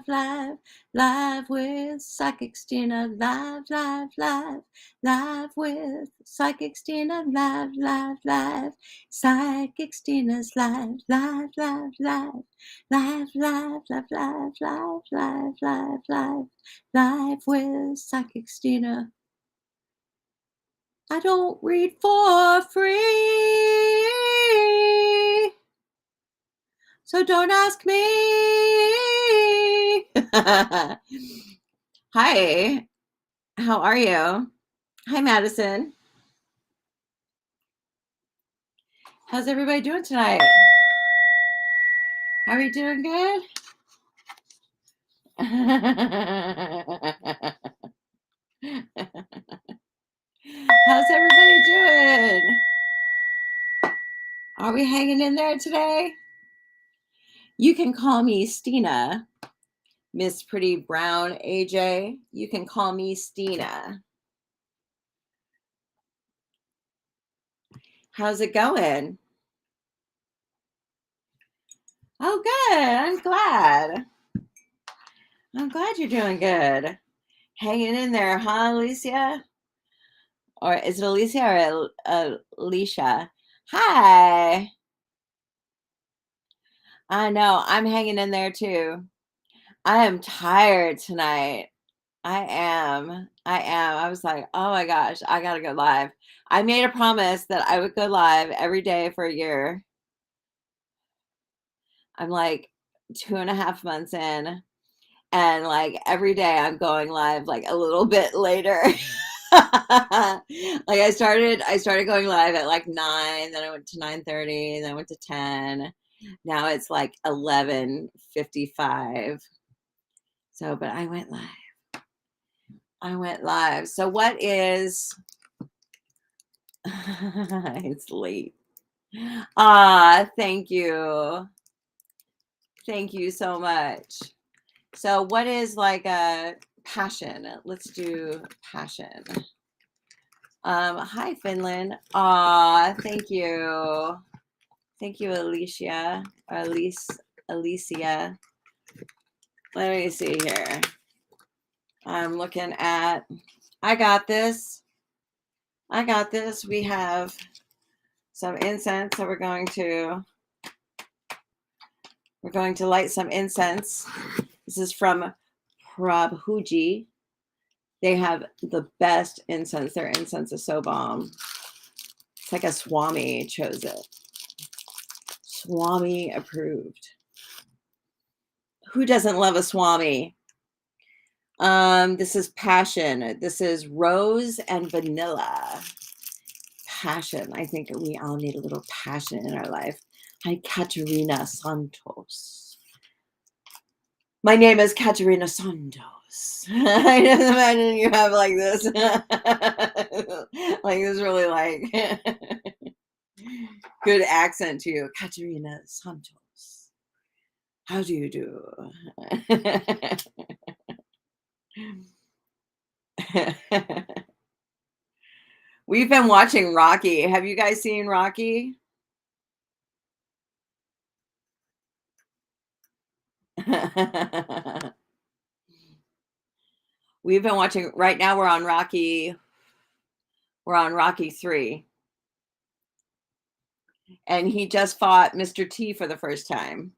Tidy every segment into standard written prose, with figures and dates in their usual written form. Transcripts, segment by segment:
live, live with Psychic Stina, live, live, live, live with Psychic Stina, live, live, live, Psychic Stina's live, live, live, live, live, live, live, live, live, live, live, live, live with Psychic Stina. I don't read for free, so don't ask me. Hi, how are you? Hi, Madison. How's everybody doing tonight? Are we doing good? How's everybody doing? Are we hanging in there today? You can call me Stina, Miss Pretty Brown AJ. You can call me Stina. How's it going? Oh, good. I'm glad. I'm glad you're doing good. Hanging in there, huh, Alicia? Or is it Alicia or Alicia? Hi. I know. I'm hanging in there too. I am tired tonight. I am. I am. I was like, oh my gosh, I got to go live. I made a promise that I would go live every day for a year. I'm like 2.5 months in, and like every day I'm going live like a little bit later. Like I started going live at like 9, then I went to 9:30, then I went to 10. Now it's like 11:55. So, but I went live. So what is it's late. Thank you. Thank you so much. So what is like a passion? Let's do passion. Hi, Finland. Thank you. Thank you, Alicia. Alicia. Let me see here. I'm looking at, I got this. We have some incense, so we're going to light some incense. This is from Prabhuji. They have the best incense. Their incense is so bomb. It's like a Swami chose it. Swami approved. Who doesn't love a Swami? This is passion. This is rose and vanilla. Passion. I think we all need a little passion in our life. Hi, Katerina Santos. My name is Katerina Santos. I just imagine you have like this, like this really like good accent to you, Katerina Santos. How do you do? We've been watching Rocky. Have you guys seen Rocky? We've been watching right now. We're on Rocky 3. And he just fought Mr. T for the first time.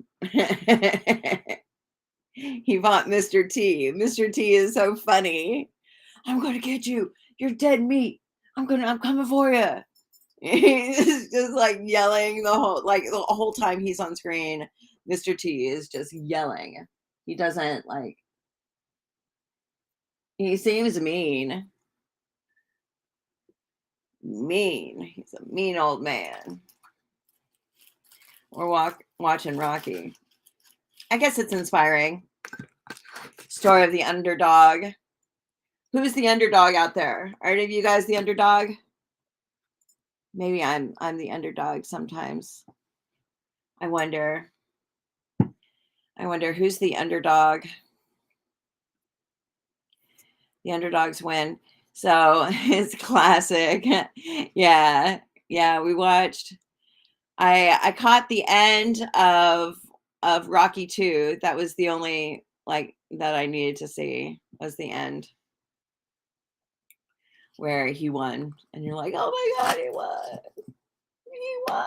He fought Mr. T. Mr. T is so funny. I'm going to get you. You're dead meat. I'm coming for you. He's just like yelling the whole time he's on screen. Mr. T is just yelling. He doesn't like, he seems mean. He's a mean old man. We're watching Rocky. I guess it's inspiring. Story of the underdog. Who's the underdog out there? Are any of you guys the underdog? Maybe I'm the underdog sometimes. I wonder who's the underdog. The underdogs win. So it's classic. Yeah. We watched. I caught the end of Rocky 2. That was the only like that I needed to see was the end where he won, and you're like, "Oh my god, he won! He won!"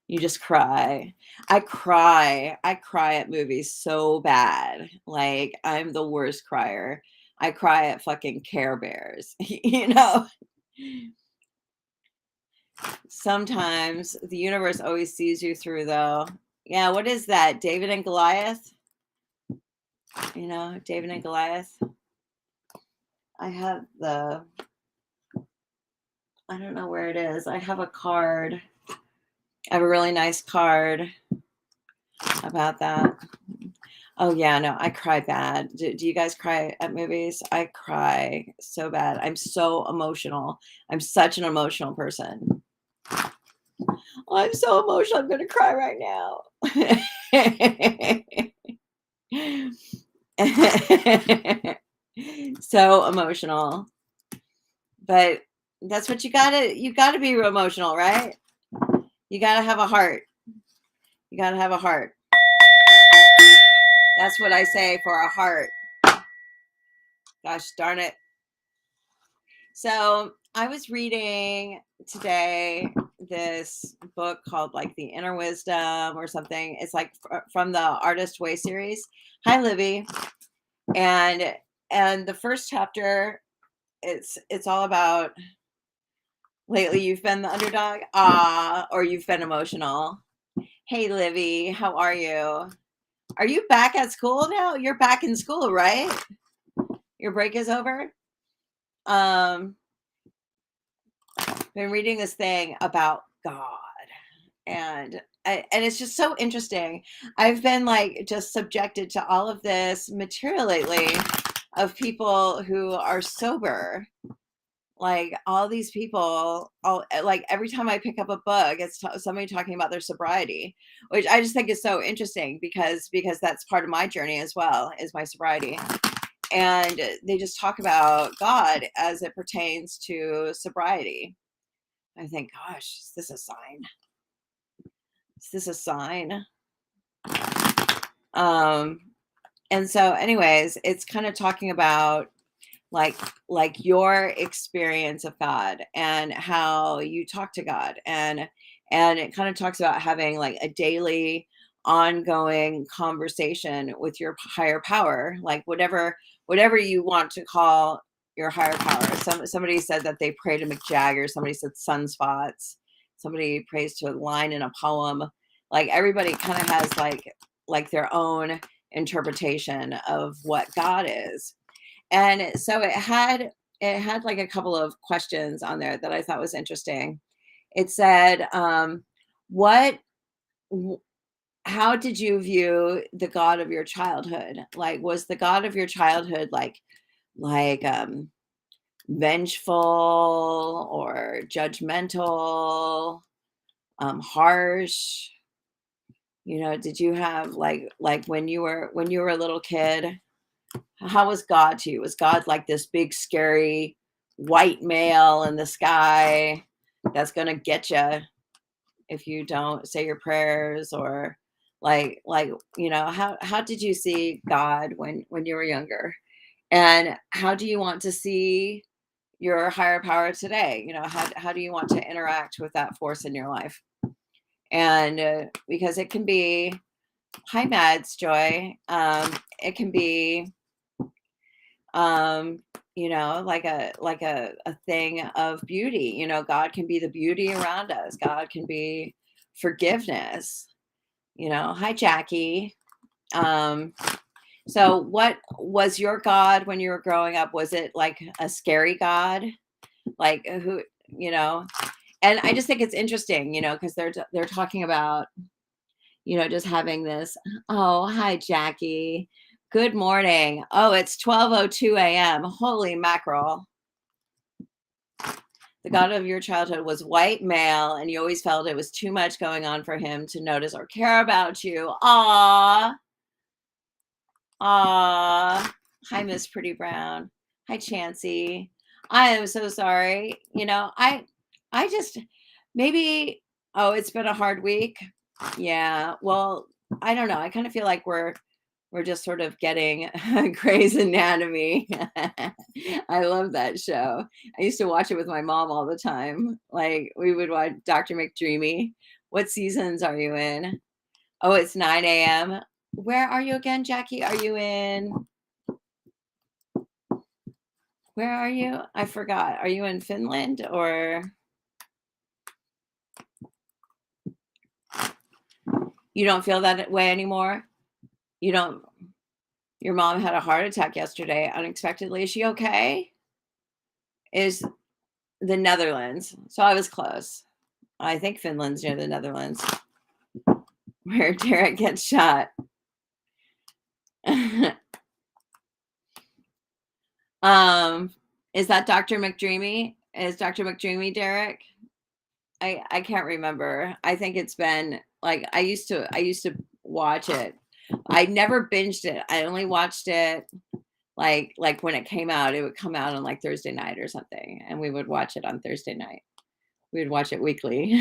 You just cry. I cry at movies so bad. Like, I'm the worst crier. I cry at fucking Care Bears, you know? Sometimes the universe always sees you through, though. Yeah, what is that? David and Goliath? You know, David and Goliath? I have the I don't know where it is. I have a card. I have a really nice card about that. Oh yeah, no, I cry bad. Do you guys cry at movies? I cry so bad. I'm so emotional. I'm such an emotional person. I'm so emotional. I'm gonna cry right now. So emotional. But that's what you gotta be emotional, right? You gotta have a heart. You gotta have a heart. That's what I say for a heart. Gosh darn it. So I was reading today this book called like The Inner Wisdom or something. It's like from the Artist Way series. Hi, Livy. And the first chapter, it's all about lately you've been the underdog, or you've been emotional. Hey, Livy, how are you? Are you back at school now? You're back in school, right? Your break is over. Been reading this thing about God, and and it's just so interesting. I've been like just subjected to all of this material lately of people who are sober. Like all these people, all like every time I pick up a book, it's somebody talking about their sobriety, which I just think is so interesting because that's part of my journey as well, is my sobriety. And they just talk about God as it pertains to sobriety. I think, gosh, is this a sign? Is this a sign? Um, and so, anyways, it's kind of talking about like your experience of God and how you talk to God, and it kind of talks about having like a daily ongoing conversation with your higher power, like whatever you want to call your higher power. Somebody said that they pray to Mick Jagger, somebody said sunspots, somebody prays to a line in a poem. Like everybody kind of has like their own interpretation of what God is. And so it had like a couple of questions on there that I thought was interesting. It said, what w- how did you view the God of your childhood? Like, was the God of your childhood like vengeful or judgmental, harsh? You know, did you have like when you were a little kid? How was God to you? Was God like this big, scary white male in the sky that's gonna get you if you don't say your prayers? Or how did you see God when you were younger? And how do you want to see your higher power today? You know, how do you want to interact with that force in your life? And because it can be, hi Mads Joy, it can be um like a thing of beauty. You know, God can be the beauty around us. God can be forgiveness. You know, hi Jackie. So what was your God when you were growing up? Was it like a scary God, like who, you know? And I just think it's interesting, because they're talking about, just having this. Oh, hi, Jackie. Good morning. Oh, it's 12:02 a.m. Holy mackerel. The God of your childhood was white male, and you always felt it was too much going on for him to notice or care about you. Ah, ah. Hi, Miss Pretty Brown. Hi, Chansey. I am so sorry. I just maybe. Oh, it's been a hard week. Yeah. Well, I don't know. I kind of feel like We're just sort of getting Grey's Anatomy. I love that show. I used to watch it with my mom all the time. Like, we would watch Dr. McDreamy. What seasons are you in? Oh, it's 9 AM. Where are you again, Jackie? Are you in where are you? I forgot. Are you in Finland or you don't feel that way anymore? You don't Your mom had a heart attack yesterday unexpectedly. Is she okay? Is the Netherlands. So I was close. I think Finland's near the Netherlands where Derek gets shot. Is that Dr. McDreamy? Is Dr. McDreamy Derek? I can't remember. I think it's been like I used to watch it. I never binged it. I only watched it like when it came out. It would come out on like Thursday night or something, and we would watch it on Thursday night. We would watch it weekly.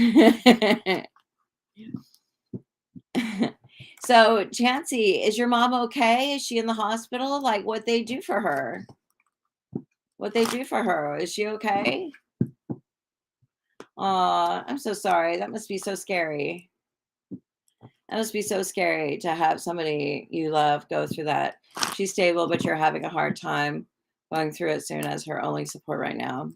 So, Chancey, is your mom okay? Is she in the hospital? Like, what they do for her? What they do for her? Is she okay? I'm so sorry. That must be so scary. That must be so scary to have somebody you love go through that. She's stable, but you're having a hard time going through it soon as her only support right now.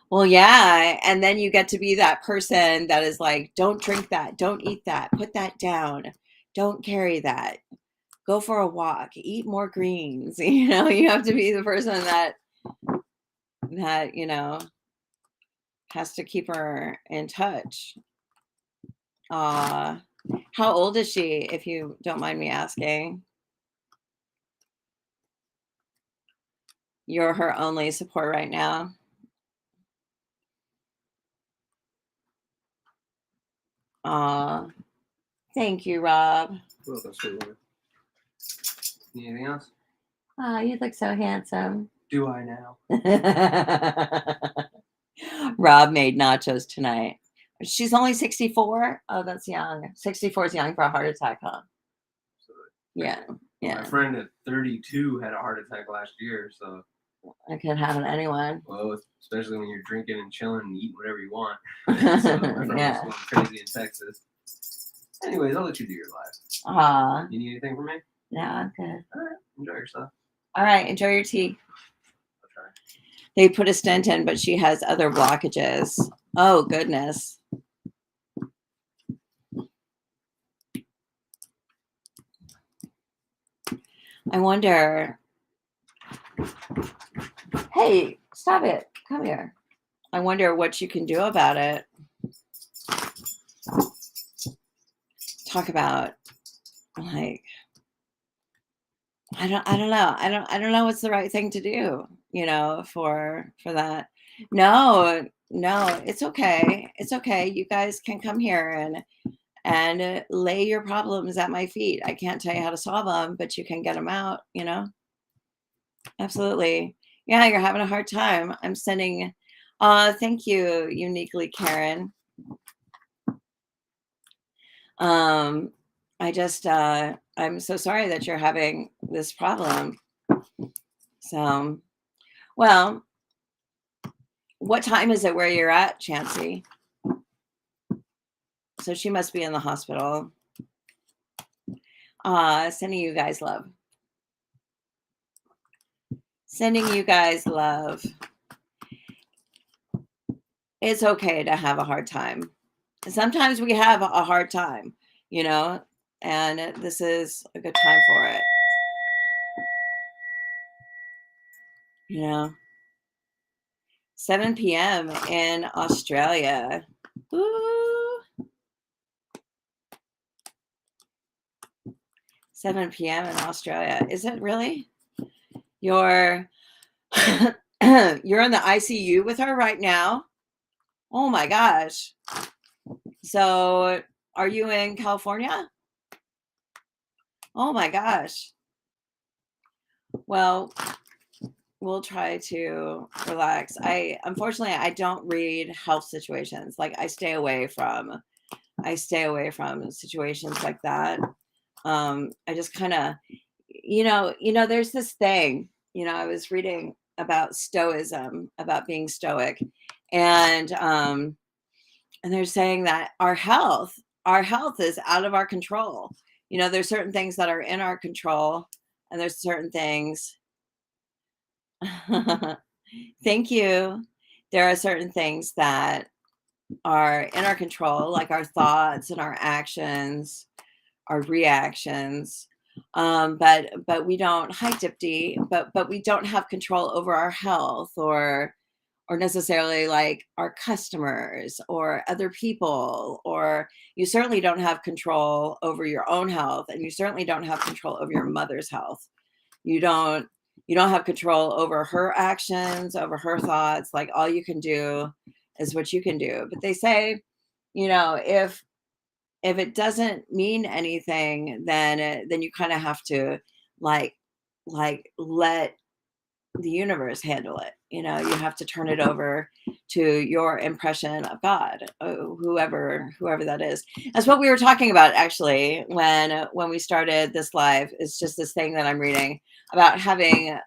Well, yeah, and then you get to be that person that is like, "Don't drink that, don't eat that, put that down, don't carry that, go for a walk, eat more greens." You know, you have to be the person that has to keep her in touch. How old is she, if you don't mind me asking? You're her only support right now. Thank you, Rob. Well, that's good. Anything else? You look so handsome. Do I now? Rob made nachos tonight. She's only 64. Oh, that's young. 64 is young for a heart attack, huh? So, Yeah. my friend at 32 had a heart attack last year, so it could happen to anyone. Well, especially when you're drinking and chilling and eating whatever you want. So my friend was going crazy in Texas. Anyways, I'll let you do your life. You need anything from me? No, I'm good. All right. Enjoy yourself. All right. Enjoy your tea. I'll try. They put a stent in, but she has other blockages. Oh, goodness. I wonder. Hey, stop it. Come here. I wonder what you can do about it. Talk about like I don't know. I don't know what's the right thing to do, for that. No, it's okay. It's okay. You guys can come here and lay your problems at my feet. I can't tell you how to solve them, but you can get them out, Absolutely. Yeah, you're having a hard time. I'm sending thank you, uniquely Karen. I just I'm so sorry that you're having this problem. So, well, what time is it where you're at, Chancey? So she must be in the hospital. Sending you guys love. Sending you guys love. It's okay to have a hard time. Sometimes we have a hard time, and this is a good time for it. 7 p.m. in Australia. Ooh. 7 p.m. in Australia. Is it really? You're you're in the ICU with her right now? Oh my gosh. So, are you in California? Oh my gosh. Well, we'll try to relax. Unfortunately, I don't read health situations. Like, I stay away from I stay away from situations like that. I just kind of, there's this thing, I was reading about stoicism, about being stoic, and they're saying that our health is out of our control. There's certain things that are in our control, and there's certain things. Thank you. There are certain things that are in our control, like our thoughts and our actions, our reactions. But we don't, hi Dipti, but we don't have control over our health, or necessarily like our customers or other people, or you certainly don't have control over your own health, and you certainly don't have control over your mother's health. You don't you don't have control over her actions, over her thoughts. Like, all you can do is what you can do. But they say, if it doesn't mean anything, then you kind of have to, like let the universe handle it. You have to turn it over to your impression of God, whoever that is. That's what we were talking about, actually, when we started this live. It's just this thing that I'm reading about having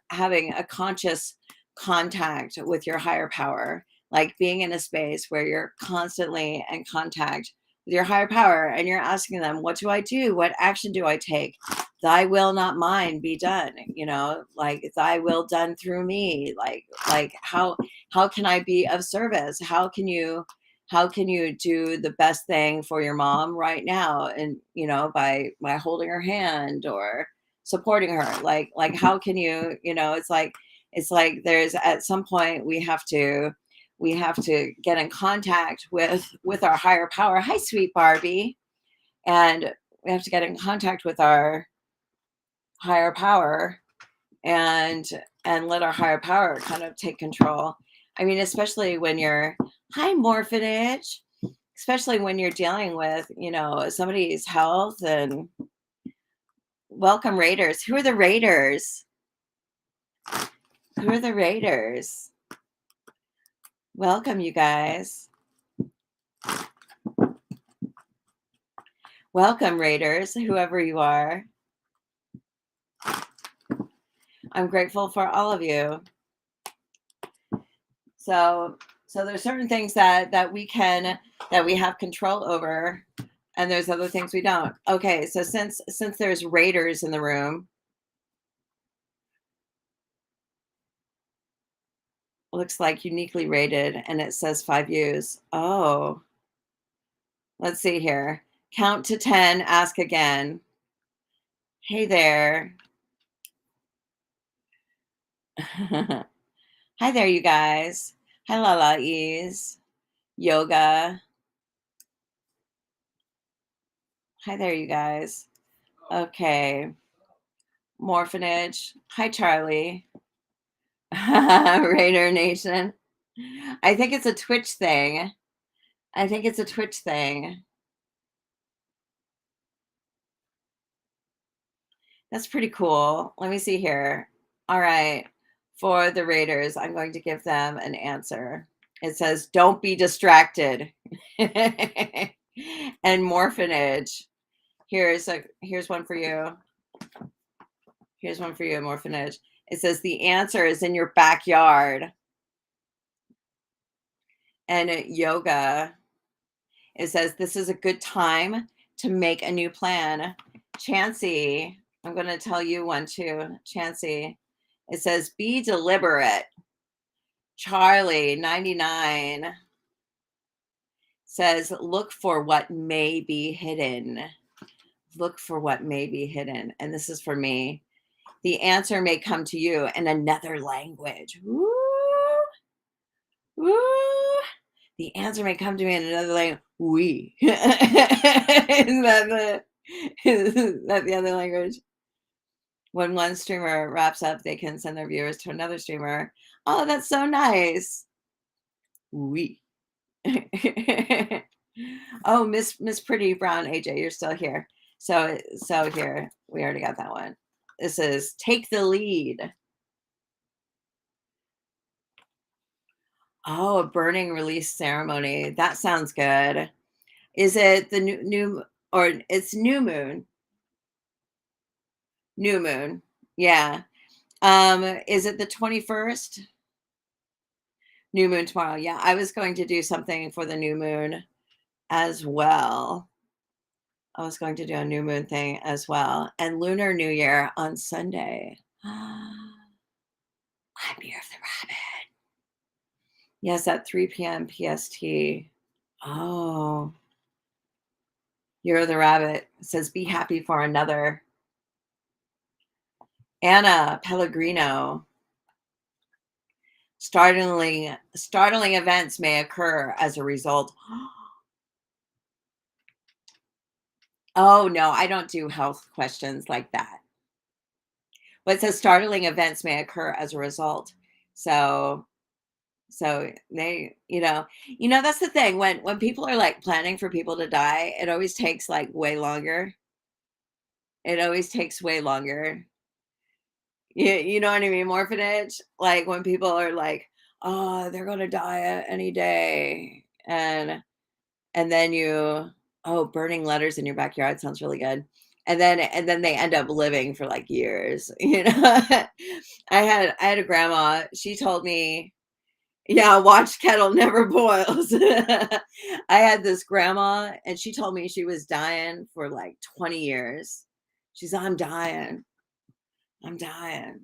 a conscious contact with your higher power, like being in a space where you're constantly in contact with your higher power, and you're asking them, what do I do? What action do I take? Thy will, not mine, be done. Like, thy will done through me. Like how can I be of service? How can you do the best thing for your mom right now? And by holding her hand or supporting her. Like how can you, it's like there's, at some point, we have to get in contact with our higher power. Hi, sweet Barbie. And we have to get in contact with our higher power, and let our higher power kind of take control. I mean, especially when you're, hi Morphinage, especially when you're dealing with, somebody's health. And welcome, Raiders. Who are the Raiders? Who are the Raiders? Welcome, you guys. Welcome, Raiders, whoever you are. I'm grateful for all of you. So there's certain things that we have control over, and there's other things we don't. Okay, so since there's Raiders in the room, looks like uniquely rated, and it says 5 views. Oh, let's see here. Count to 10, ask again. Hey there. Hi there, you guys. Hi, Lala Ease. Yoga. Hi there, you guys. Okay. Morphinage. Hi, Charlie. Raider Nation. I think it's a Twitch thing. That's pretty cool. Let me see here. All right. For the Raiders, I'm going to give them an answer. It says, don't be distracted. And Morphinage. Here's one for you. Here's one for you, Morphinage. It says, the answer is in your backyard. And Yoga, it says, this is a good time to make a new plan. Chansey, I'm going to tell you one too. Chansey, it says, be deliberate. Charlie, 99, says, look for what may be hidden. Look for what may be hidden. And this is for me. The answer may come to you in another language. Woo! Woo! The answer may come to me in another language. We. Is that the other language? When one streamer wraps up, they can send their viewers to another streamer. Oh, that's so nice. We. Oh, Miss Pretty Brown AJ, you're still here. So here, we already got that one. This is take the lead. Oh, a burning release ceremony. That sounds good. Is it the new or it's new moon? New moon. Yeah. Is it the 21st? New moon tomorrow. Yeah, I was going to do something for the new moon as well. I was going to do a new moon thing as well. And Lunar New Year on Sunday. I'm Year of the Rabbit. Yes, at 3 p.m. PST. Oh, Year of the Rabbit. It says, be happy for another. Anna Pellegrino. Startling events may occur as a result. Oh, no, I don't do health questions like that. But it says startling events may occur as a result. So they, that's the thing. When people are like planning for people to die, it always takes like way longer. It always takes way longer. You know what I mean? Morphinage. Like when people are like, oh, they're gonna die any day. And then burning letters in your backyard sounds really good. And then they end up living for like years. I had a grandma, she told me, yeah, watch kettle never boils. I had this grandma and she told me she was dying for like 20 years. She's, I'm dying. I'm dying.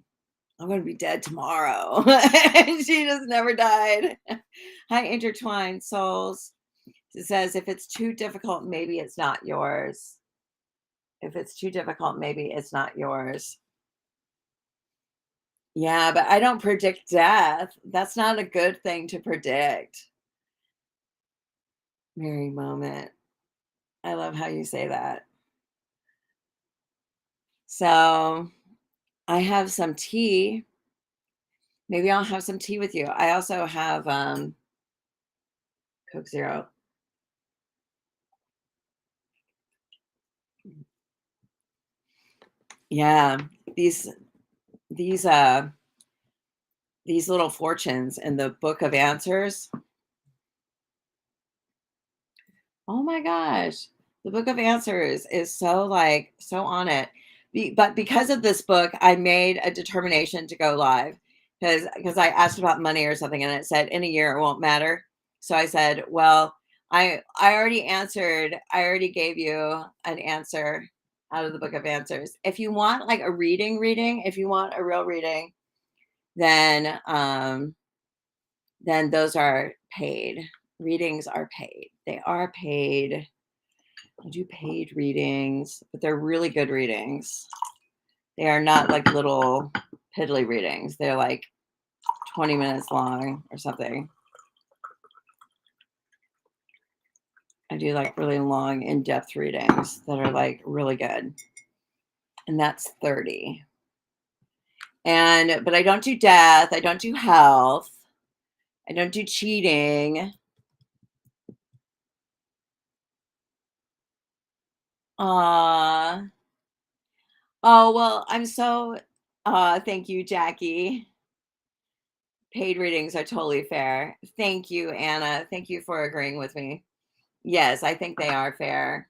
I'm going to be dead tomorrow. And she just never died. Hi, intertwined souls. It says, if it's too difficult, maybe it's not yours. If it's too difficult, maybe it's not yours. Yeah, but I don't predict death. That's not a good thing to predict. Merry moment. I love how you say that. So I have some tea. Maybe I'll have some tea with you. I also have Coke Zero. Yeah, these uh these little fortunes in the Book of Answers. Oh my gosh. The Book of Answers is so on it. But because of this book, I made a determination to go live because I asked about money or something and it said in a year it won't matter. So I said, well, I already answered. I already gave you an answer out of the Book of Answers. If you want like a reading, if you want a real reading, then those are paid. Readings are paid. They are paid. I do paid readings, but they're really good readings. They are not like little piddly readings. They're like 20 minutes long or something. I do like really long, in-depth readings that are like really good. And that's 30. But I don't do death. I don't do health. I don't do cheating. Oh, well, I'm so thank you, Jackie. Paid readings are totally fair. Thank you, Anna. Thank you for agreeing with me. Yes, I think they are fair.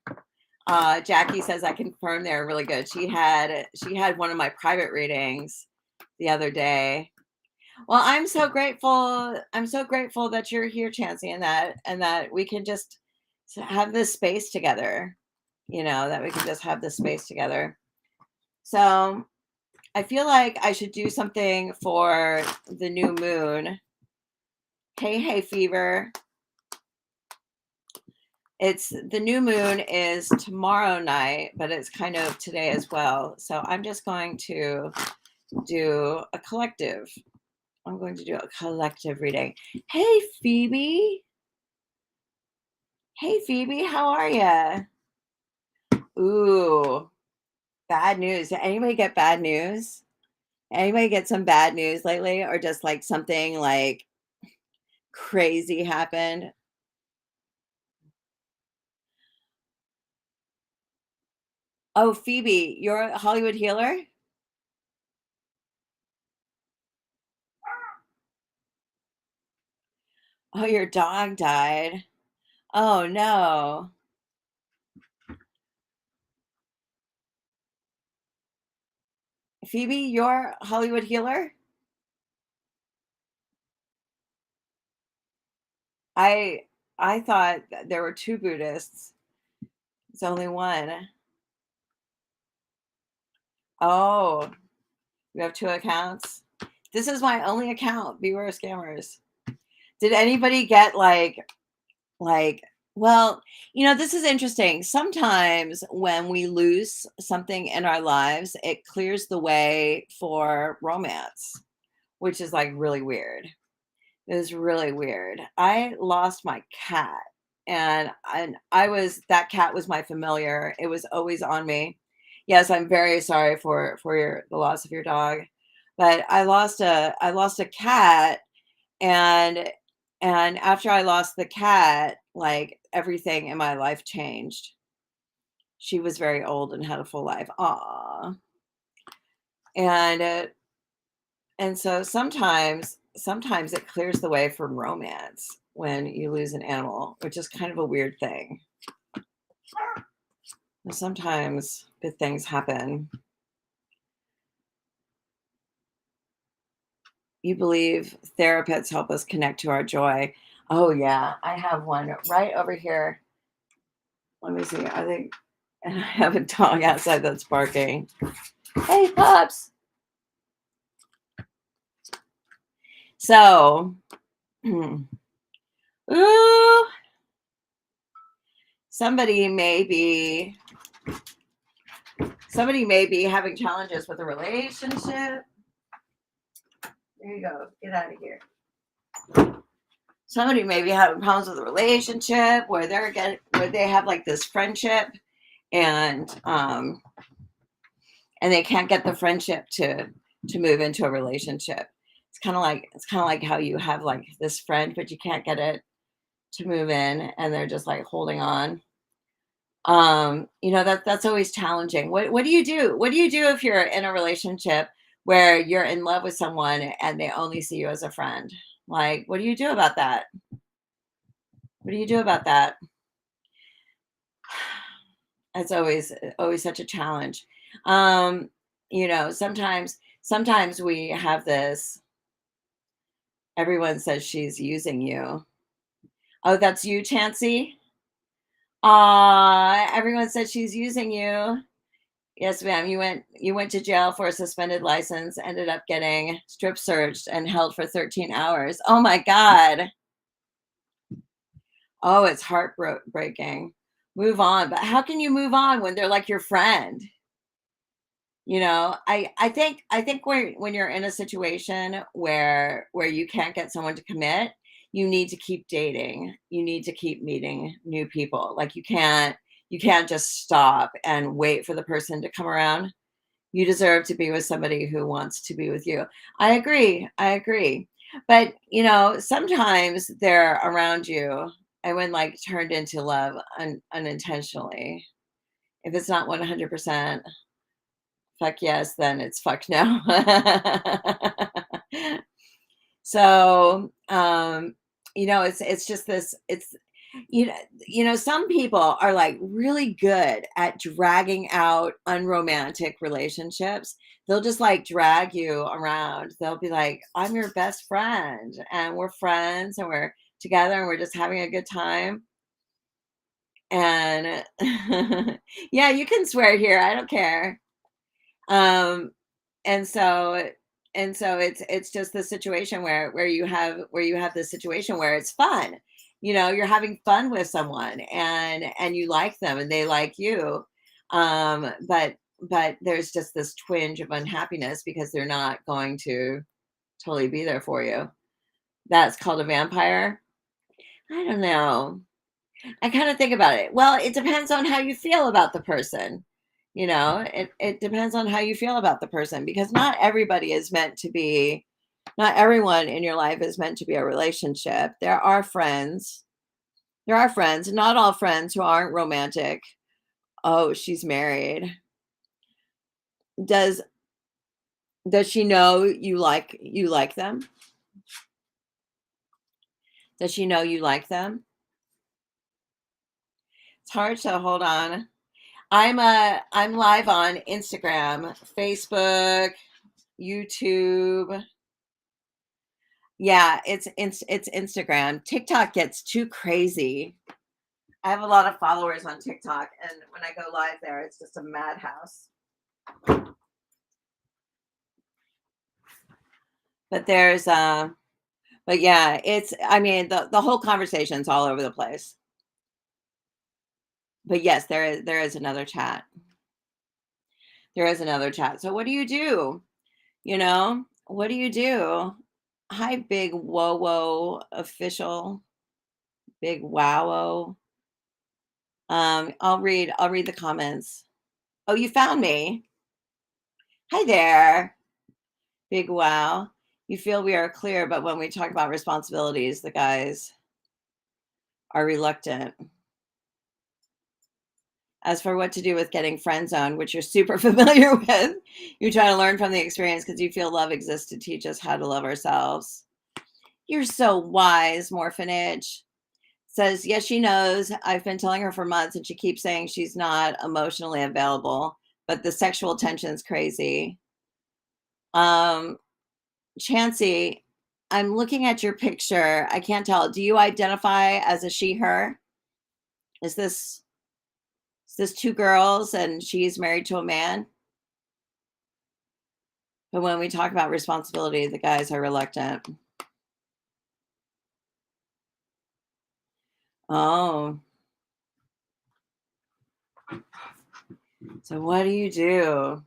Jackie says I confirm they're really good. She had one of my private readings the other day. Well, I'm so grateful. I'm so grateful that you're here, Chancey, and that we can just have this space together. That we can just have this space together. So I feel like I should do something for the new moon. Hey, fever. It's the new moon is tomorrow night, but it's kind of today as well. So I'm just going to do a collective. I'm going to do a collective reading. Hey, Phoebe. Hey, Phoebe, how are you? Ooh, bad news. Did anybody get bad news? Anybody get some bad news lately, or just like something like crazy happened? Oh, Phoebe, you're a Hollywood healer? Oh, your dog died. Oh, no. Phoebe, your Hollywood healer? I thought that there were two Buddhists. It's only one. Oh, you have two accounts? This is my only account. Beware scammers. Did anybody get well, this is interesting. Sometimes when we lose something in our lives, it clears the way for romance, which is like really weird. It was really weird. I lost my cat, and that cat was my familiar. It was always on me. Yes, I'm very sorry for the loss of your dog, but I lost a cat, and after I lost the cat, like everything in my life changed. She was very old and had a full life. Aw. And so sometimes it clears the way for romance when you lose an animal, which is kind of a weird thing. Sometimes good things happen. You believe therapists help us connect to our joy. Oh yeah, I have one right over here. Let me see. I think I have a dog outside that's barking. Hey, pups. So, ooh, somebody may be having challenges with a relationship. There you go. Get out of here. Somebody may be having problems with a relationship where they have like this friendship, and they can't get the friendship to move into a relationship. It's kind of like how you have like this friend, but you can't get it to move in, and they're just like holding on. That's always challenging. What do you do? What do you do if you're in a relationship where you're in love with someone and they only see you as a friend? Like, what do you do about that? What do you do about that? It's always such a challenge. Sometimes we have this. Everyone says she's using you. Oh, that's you, Chansey? Everyone said she's using you. Yes, ma'am. You went to jail for a suspended license, ended up getting strip searched and held for 13 hours. Oh my God. Oh, it's heartbreaking. Move on. But how can you move on when they're like your friend? I think when you're in a situation where you can't get someone to commit, you need to keep dating. You need to keep meeting new people. Like you can't just stop and wait for the person to come around. You deserve to be with somebody who wants to be with you. I agree. But sometimes they're around you and when like turned into love unintentionally. If it's not 100% fuck yes, then it's fuck no. So, it's just this. Some people are like really good at dragging out unromantic relationships. They'll just like drag you around. They'll be like, I'm your best friend, and we're friends, and we're together, and we're just having a good time. And yeah, you can swear here. I don't care. Um, and so it's just the situation where you have this situation where it's fun. You're having fun with someone, and you like them and they like you. But there's just this twinge of unhappiness because they're not going to totally be there for you. That's called a vampire. I don't know. I kind of think about it. Well, it depends on how you feel about the person. It depends on how you feel about the person, because not everyone in your life is meant to be a relationship. There are friends, not all friends who aren't romantic. Oh, she's married. Does she know you like them? Does she know you like them? It's hard to hold on. I'm live on Instagram, Facebook, YouTube. Yeah, it's Instagram. TikTok gets too crazy. I have a lot of followers on TikTok, and when I go live there, it's just a madhouse. But there's but yeah, I mean the whole conversation's all over the place. But yes, there is another chat. There is another chat. So what do you do? You know, what do you do? Hi, big whoa official, big wow. I'll read the comments. Oh, you found me. Hi there, big wow. You feel we are clear, but when we talk about responsibilities, the guys are reluctant. As for what to do with getting friend zoned, which you're super familiar with, you try to learn from the experience because you feel love exists to teach us how to love ourselves. You're so wise, Morphinage. Says, yes, she knows. I've been telling her for months, and she keeps saying she's not emotionally available, but the sexual tension's crazy. Chancey, I'm looking at your picture. I can't tell. Do you identify as a she, her? Is this two girls and she's married to a man? But when we talk about responsibility, the guys are reluctant. Oh. So what do you do?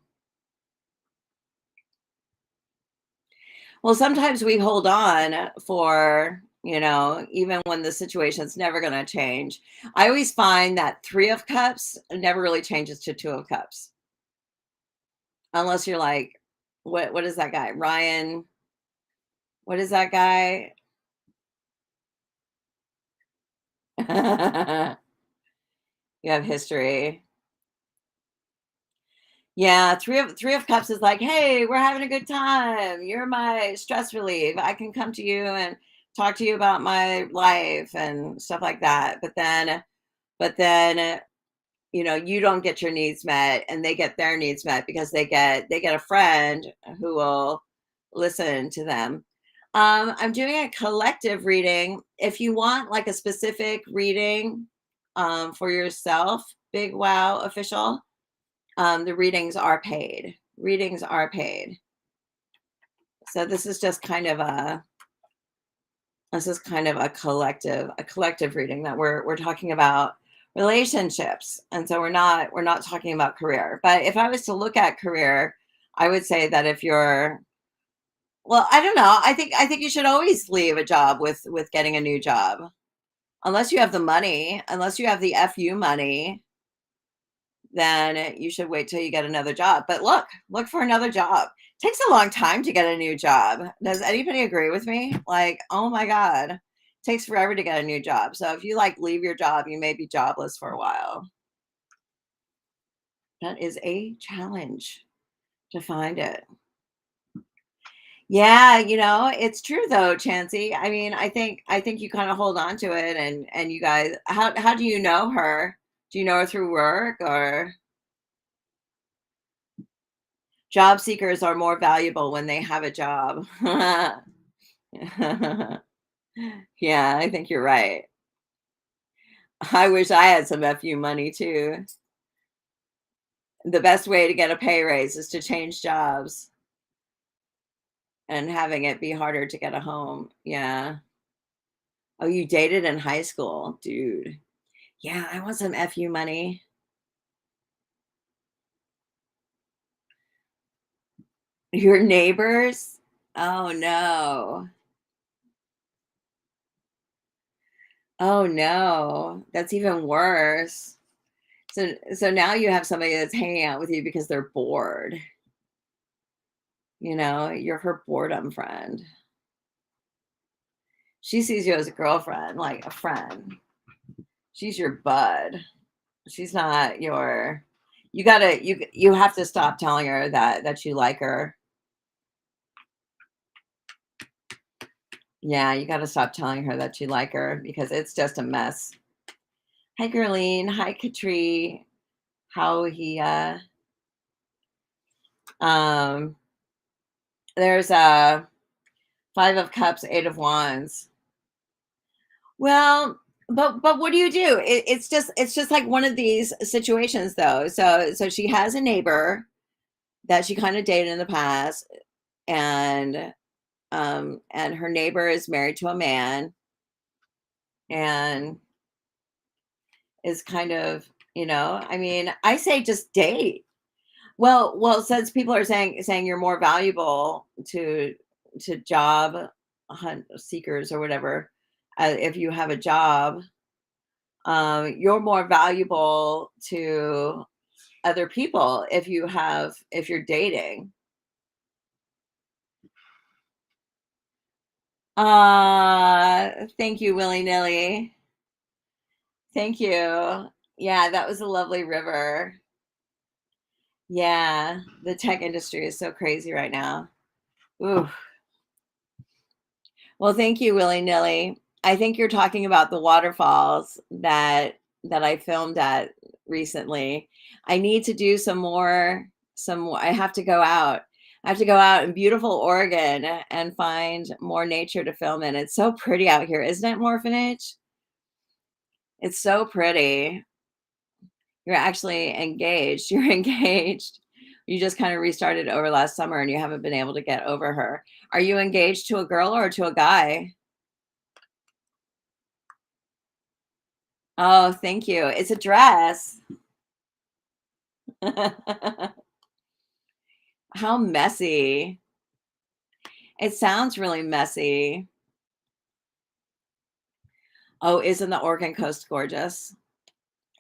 Well, sometimes we hold on for, even when the situation's never going to change. I always find that 3 of cups never really changes to 2 of cups. Unless you're like, what is that guy? Ryan, what is that guy? You have history. Yeah, three of cups is like, hey, we're having a good time. You're my stress relief. I can come to you and talk to you about my life and stuff like that. But then, you don't get your needs met, and they get their needs met because they get a friend who will listen to them. I'm doing a collective reading. If you want like a specific reading for yourself, Big Wow official, the readings are paid. Readings are paid. So this is kind of a collective reading that we're talking about relationships, and so we're not talking about career. But if I was to look at career, I would say that if you're, well, I don't know, I think you should always leave a job with getting a new job, unless you have the money, unless you have the fu money. Then you should wait till you get another job. But look for another job. It takes a long time to get a new job. Does anybody agree with me? Like, oh my God, it takes forever to get a new job. So if you like leave your job, you may be jobless for a while. That is a challenge to find it. Yeah, it's true though, Chancey. I mean, I think you kind of hold on to it, and you guys, how do you know her? Do you know her through work, or? Job seekers are more valuable when they have a job. Yeah, I think you're right. I wish I had some FU money too. The best way to get a pay raise is to change jobs and having it be harder to get a home. Yeah. Oh, you dated in high school, dude. Yeah, I want some FU money. Your neighbors? Oh no. Oh no. That's even worse. So now you have somebody that's hanging out with you because they're bored. You're her boredom friend. She sees you as a girlfriend, like a friend. She's your bud. She's not your. You have to stop telling her that you like her. Yeah, you got to stop telling her that you like her, because it's just a mess. Hi, Gerline. Hi, Katri. how he there's a 5 of Cups, 8 of Wands. Well, but what do you do? It's just like one of these situations though. So she has a neighbor that she kind of dated in the past, and her neighbor is married to a man and is kind of, I mean, I say just date. Well, since people are saying you're more valuable to job hunt seekers or whatever, if you have a job, you're more valuable to other people if you're dating. Thank you, willy nilly. Thank you. Yeah, that was a lovely river. Yeah, the tech industry is so crazy right now. Ooh. Well, thank you, willy nilly. I think you're talking about the waterfalls that I filmed at recently. I need to do some more. I have to go out. I have to go out in beautiful Oregon and find more nature to film in. It's so pretty out here, isn't it, Morphinage? It's so pretty. You're actually engaged. You're engaged. You just kind of restarted over last summer and you haven't been able to get over her. Are you engaged to a girl or to a guy? Oh, thank you. It's a dress. How messy. It sounds really messy. Oh, isn't the Oregon coast gorgeous?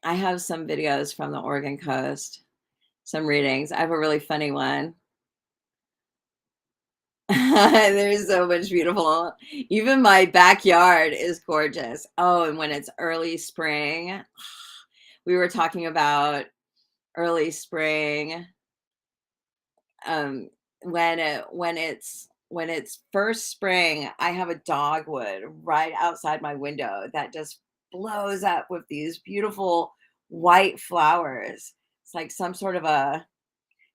I have some videos from the Oregon coast, some readings. I have a really funny one. There's so much beautiful. Even my backyard is gorgeous. Oh, and when it's early spring, we were talking about early spring. When it's first spring, I have a dogwood right outside my window that just blows up with these beautiful white flowers. It's like some sort of a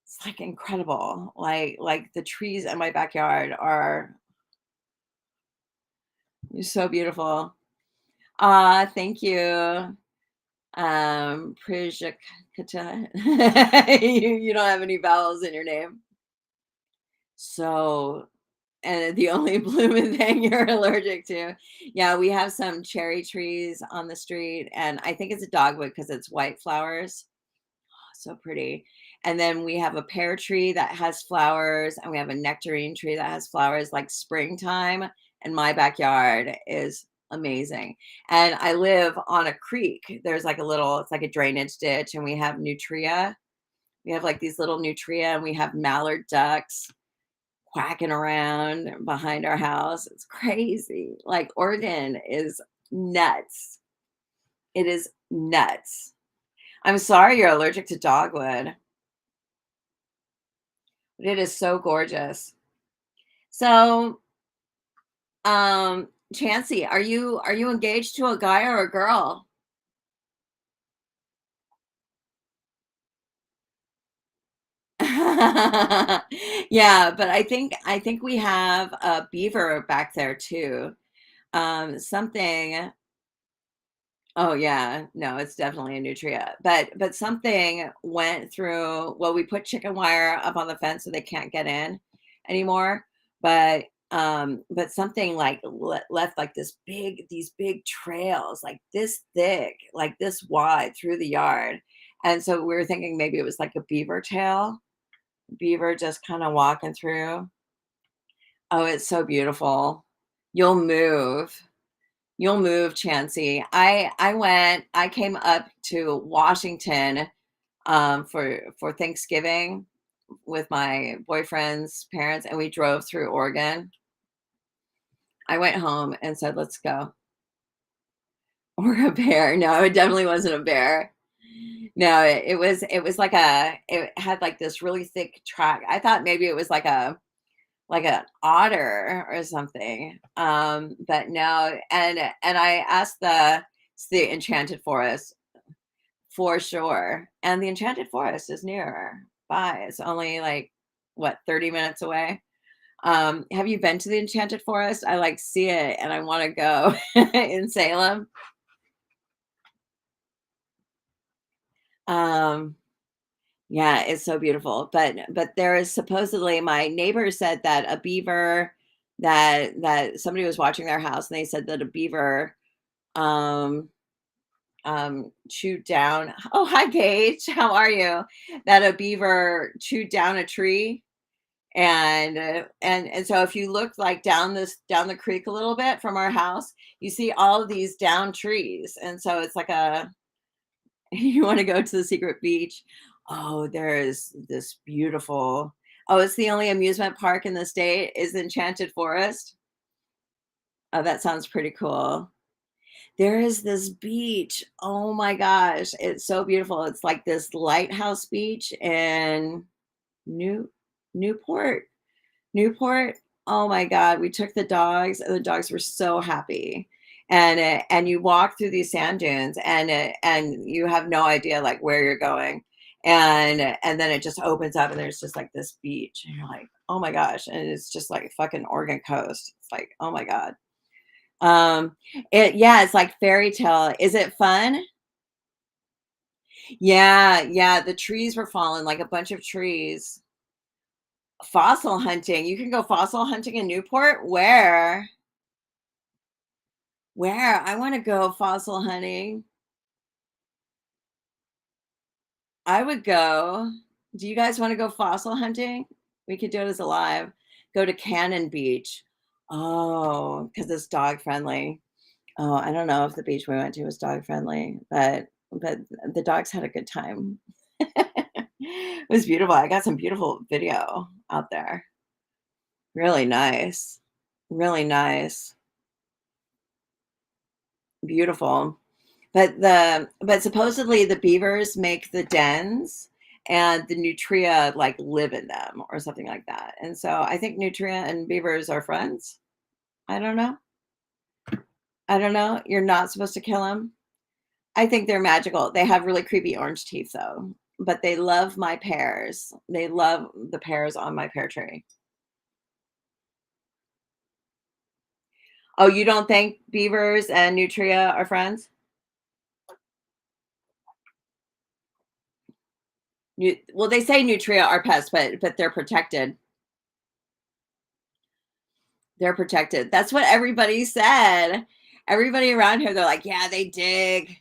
it's like incredible. Like the trees in my backyard are so beautiful. Thank you. Prijakata. You don't have any vowels in your name. So, and the only blooming thing you're allergic to. Yeah, we have some cherry trees on the street, and I think it's a dogwood because it's white flowers. So pretty. And then we have a pear tree that has flowers, and we have a nectarine tree that has flowers like springtime. And my backyard is amazing. And I live on a creek. There's like it's like a drainage ditch, and we have nutria. We have like these little nutria, and we have mallard ducks quacking around behind our house. It's crazy. Like Oregon is nuts. It is nuts. I'm sorry you're allergic to dogwood. It is so gorgeous. So, Chancey, are you engaged to a guy or a girl? Yeah, but I think we have a beaver back there too. Something. Oh yeah, no, it's definitely a nutria. But something went through. Well, we put chicken wire up on the fence so they can't get in anymore. But something like left like these big trails, like this thick, like this wide through the yard. And so we were thinking maybe it was like a beaver tail, beaver just kind of walking through. Oh, it's so beautiful. You'll move. You'll move, Chancey. I came up to Washington for Thanksgiving with my boyfriend's parents, and we drove through Oregon. I went home and said, "Let's go." Or a bear. No, it definitely wasn't a bear. No, it was like it had like this really thick track. I thought maybe it was like an otter or something. But no, and I asked the it's the Enchanted Forest for sure. And the Enchanted Forest is nearer by. It's only like what, 30 minutes away. Have you been to the Enchanted Forest? I like see it and I want to go in Salem. Yeah, it's so beautiful. But there is supposedly, my neighbor said that a beaver, that somebody was watching their house and they said that a beaver um chewed down. Oh, hi Paige. How are you? That a beaver chewed down a tree. And so if you look like down the creek a little bit from our house, you see all of these down trees. And so it's like a you want to go to the secret beach. Oh, there is this beautiful. Oh, it's the only amusement park in the state is Enchanted Forest. Oh, that sounds pretty cool. There is this beach. Oh my gosh, it's so beautiful. It's like this lighthouse beach in New Newport. Newport. Oh my God, we took the dogs, and the dogs were so happy. And you walk through these sand dunes, and you have no idea like where you're going, and then it just opens up, and there's just like this beach, and you're like, oh my gosh, and it's just like fucking Oregon coast. It's like, oh my God. Um, yeah, it's like fairy tale. Is it fun? Yeah, yeah. The trees were falling, like a bunch of trees. Fossil hunting. You can go fossil hunting in Newport? Where? Where? I wanna go fossil hunting. I would go. Do you guys wanna go fossil hunting? We could do it as a live. Go to Cannon Beach. Oh, because it's dog friendly. Oh, I don't know if the beach we went to was dog friendly, but the dogs had a good time. It was beautiful. I got some beautiful video out there. Really nice. Really nice. Beautiful. But supposedly the beavers make the dens and the nutria like live in them or something like that. And so I think nutria and beavers are friends. I don't know. I don't know. You're not supposed to kill them. I think they're magical. They have really creepy orange teeth though, but they love my pears. They love the pears on my pear tree. Oh, you don't think beavers and nutria are friends? Well, they say nutria are pests, but they're protected. They're protected. That's what everybody said. Everybody around here, they're like, yeah, they dig.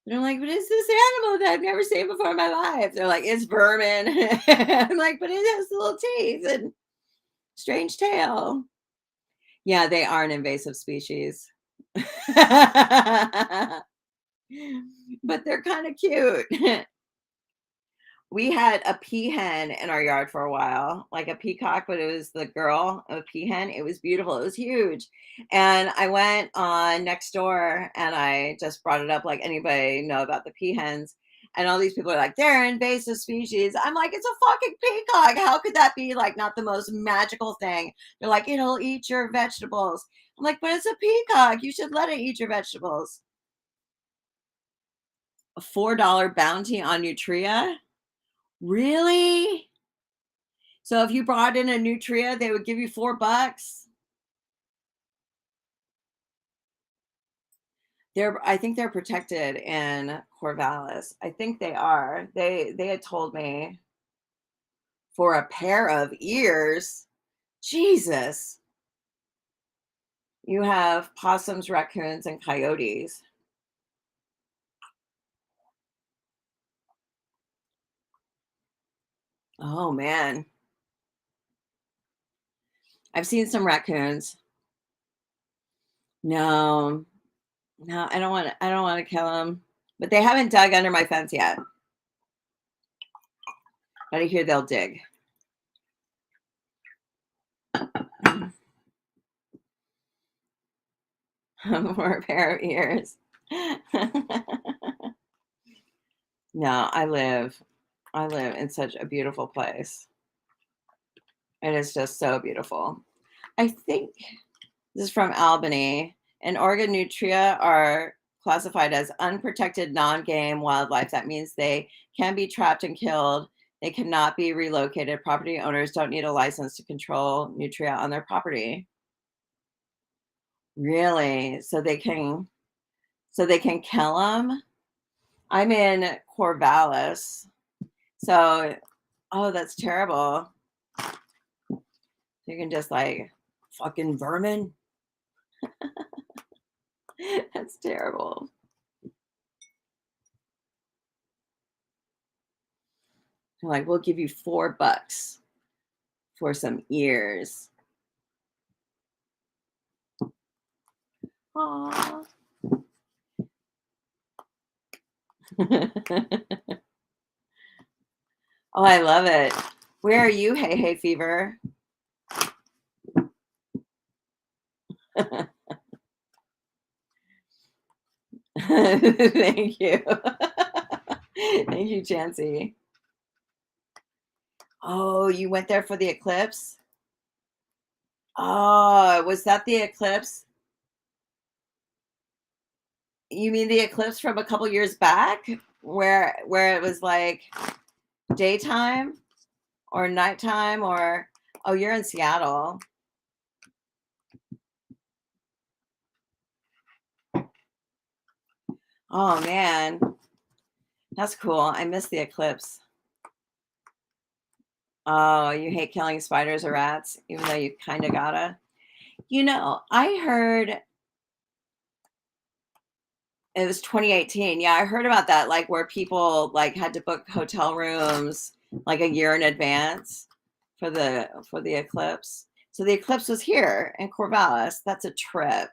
And I'm like, but it's this animal that I've never seen before in my life. They're like, it's vermin. I'm like, but it has little teeth and strange tail. Yeah, they are an invasive species. But they're kind of cute. We had a peahen in our yard for a while, like a peacock, but it was the girl of a peahen. It was beautiful. It was huge. And I went on next door and I just brought it up like anybody know about the peahens. And all these people are like, they're invasive species. I'm like, it's a fucking peacock. How could that be like not the most magical thing? They're like, it'll eat your vegetables. I'm like, but it's a peacock. You should let it eat your vegetables. A $4 bounty on Nutria? Really? So if you brought in a nutria, they would give you $4? I think they're protected in Corvallis. I think they are. They had told me for a pair of ears. Jesus. You have possums, raccoons, and coyotes. Oh man. I've seen some raccoons. No. No, I don't want to kill them. But they haven't dug under my fence yet. But I hear they'll dig. For a pair of ears. No, I live in such a beautiful place. It is just so beautiful. I think this is from Albany. In Oregon, nutria are classified as unprotected non-game wildlife. That means they can be trapped and killed. They cannot be relocated. Property owners don't need a license to control nutria on their property. Really? So they can kill them? I'm in Corvallis. So, oh, that's terrible. You can just like fucking vermin. That's terrible. They're like, we'll give you $4 for some ears. Aww. Oh, I love it. Where are you, Hey Hey Fever? Thank you. Thank you, Chansey. Oh, you went there for the eclipse? Oh, was that the eclipse? You mean the eclipse from a couple years back where it was like daytime or nighttime or oh, you're in Seattle. Oh man. That's cool. I missed the eclipse. Oh, you hate killing spiders or rats, even though you kind of gotta. You know, I heard it was 2018. Yeah, I heard about that, like where people like had to book hotel rooms like a year in advance for the eclipse. So the eclipse was here in Corvallis. That's a trip.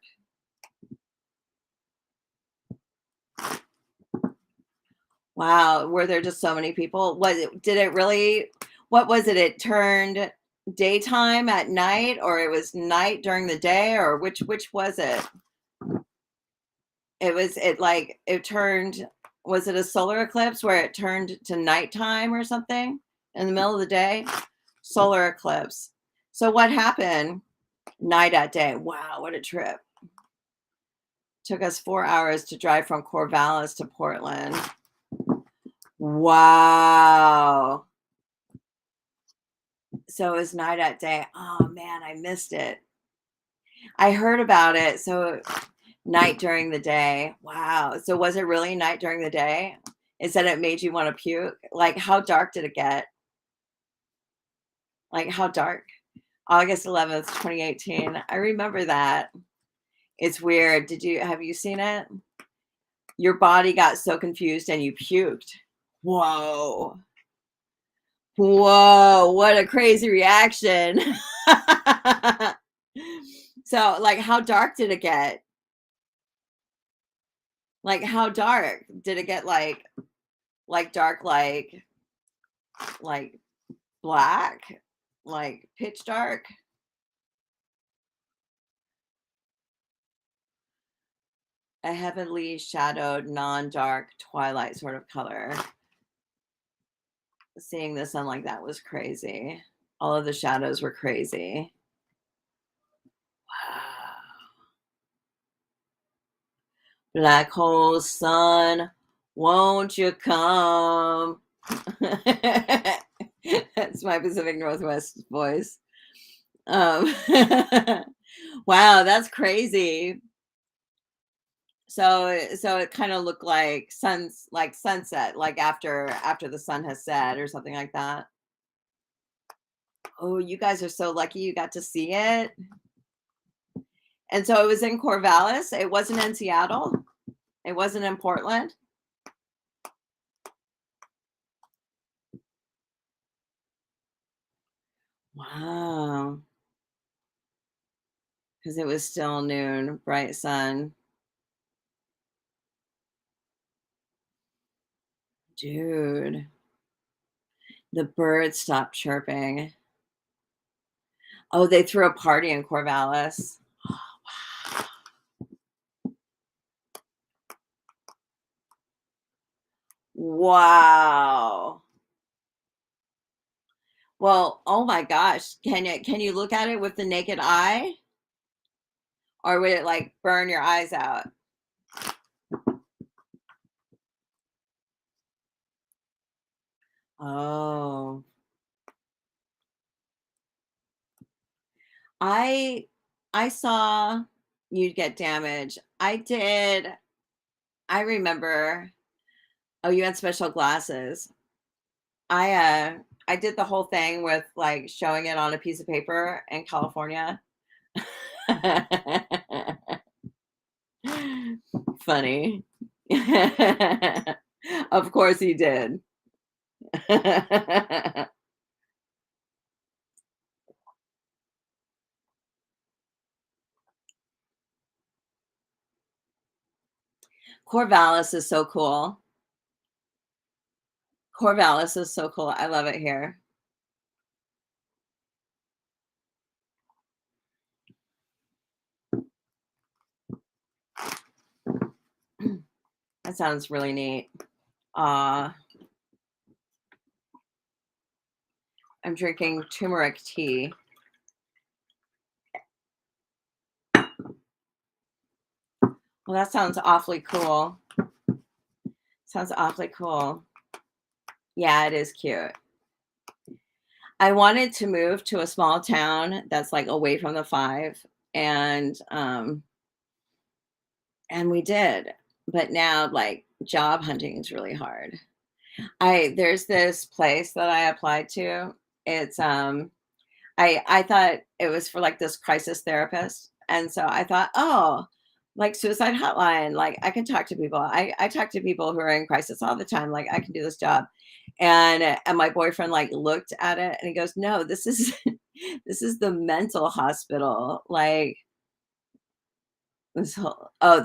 Wow, were there just so many people? Did it really? What was it? It turned daytime at night, or it was night during the day, or which was it? It turned. Was it a solar eclipse where it turned to nighttime or something in the middle of the day? Solar eclipse. So what happened? Night at day. Wow, what a trip! Took us 4 hours to drive from Corvallis to Portland. Wow. So it was night at day. Oh man, I missed it. I heard about it. So night during the day. Wow. So was it really night during the day? It said it made you want to puke. Like how dark did it get? Like how dark? August 11th, 2018. I remember that. It's weird. Have you seen it? Your body got so confused and you puked. Whoa. Whoa, what a crazy reaction. So, like, how dark did it get? Like, how dark? Did it get like dark, like black? Like pitch dark? A heavily shadowed, non-dark twilight sort of color. Seeing the sun like that was crazy. All of the shadows were crazy. Wow. Black hole sun, won't you come? That's my Pacific Northwest voice. Wow, that's crazy. So it kind of looked like sunset, like after the sun has set or something like that. Oh, you guys are so lucky you got to see it. And so it was in Corvallis. It wasn't in Seattle. It wasn't in Portland. Wow. Because it was still noon, bright sun. Dude. The birds stopped chirping. Oh, they threw a party in Corvallis. Oh, wow. Well, oh my gosh. Can you look at it with the naked eye? Or would it like burn your eyes out? Oh. I I saw you'd get damage. I remember. Oh, you had special glasses. I did the whole thing with, like, showing it on a piece of paper in California. Funny. Of course he did. Corvallis is so cool. Corvallis is so cool. I love it here. That sounds really neat. Uh, I'm drinking turmeric tea. Well, that sounds awfully cool. Sounds awfully cool. Yeah, it is cute. I wanted to move to a small town that's, like, away from the 5, and we did, but now, like, job hunting is really hard. I There's this place that I applied to. It's, I thought it was for, like, this crisis therapist, and so I thought, "Oh, like, suicide hotline, like, I can talk to people." I talk to people who are in crisis all the time, like, I can do this job. And my boyfriend, like, looked at it and he goes, "No, this is this is the mental hospital." Like, the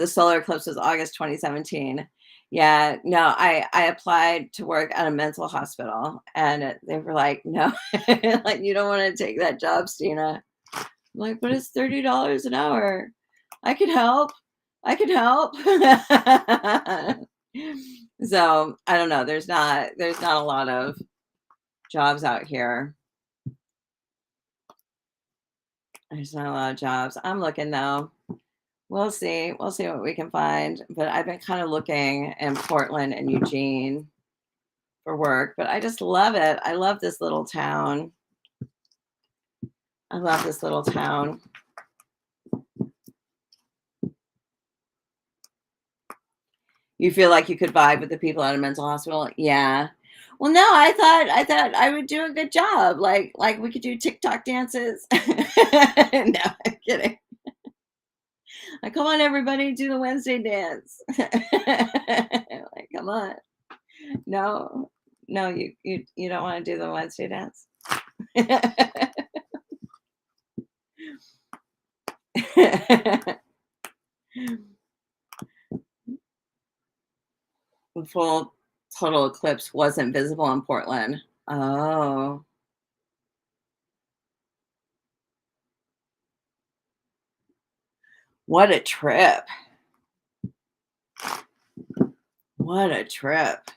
solar eclipse was August 2017. Yeah, no, I applied to work at a mental hospital, and they were like, "No, like, you don't wanna take that job, Stina." I'm like, "But it's $30 an hour. I could help. I could help." So, I don't know, there's not a lot of jobs out here. There's not a lot of jobs. I'm looking though. We'll see. We'll see what we can find. But I've been kind of looking in Portland and Eugene for work, but I just love it. I love this little town. I love this little town. You feel like you could vibe with the people at a mental hospital? Yeah. Well, no, I thought I would do a good job. Like we could do TikTok dances. No, I'm kidding. Like, come on, everybody, do the Wednesday dance. Like, come on. No, no, you don't want to do the Wednesday dance. The full total eclipse wasn't visible in Portland. Oh, what a trip. What a trip.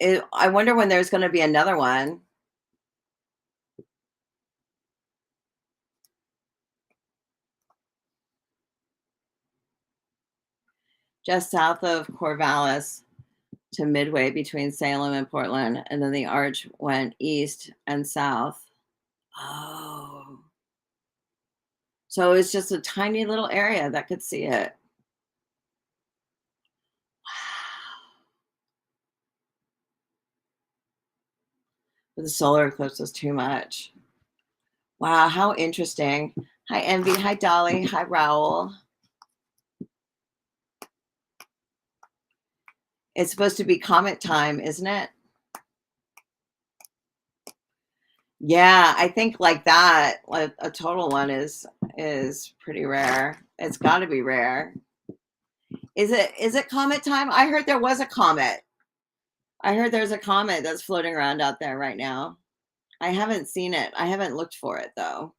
I wonder when there's going to be another one. Just south of Corvallis to midway between Salem and Portland, and then the arch went east and south. Oh. So it's just a tiny little area that could see it. But the solar eclipse was too much. Wow, how interesting. Hi, Envy. Hi, Dolly. Hi, Raoul. It's supposed to be comet time, isn't it? Yeah, I think like that, like a total one is pretty rare. It's got to be rare. Is it comet time? I heard there was a comet. I heard there's a comet that's floating around out there right now. I haven't seen it. I haven't looked for it though.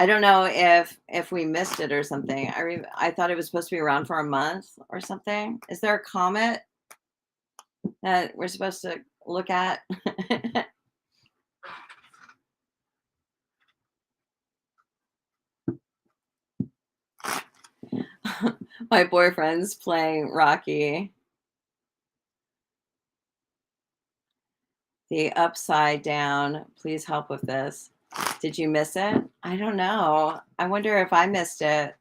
I don't know if we missed it or something. I thought it was supposed to be around for a month or something. Is there a comet that we're supposed to look at? My boyfriend's playing Rocky. The upside down. Please help with this. Did you miss it? I don't know. I wonder if I missed it.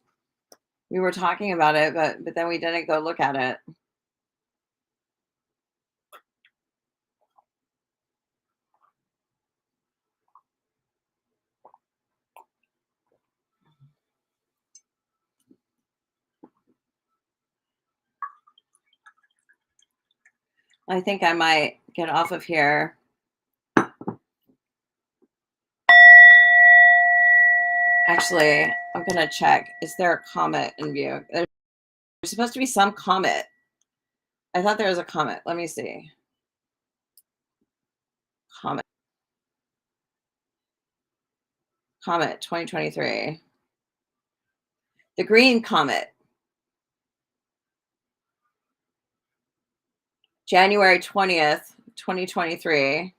We were talking about it, but then we didn't go look at it. I think I might get off of here. Actually, I'm going to check. Is there a comet in view? There's supposed to be some comet. I thought there was a comet. Let me see. Comet. Comet 2023. The green comet. January 20th, 2023.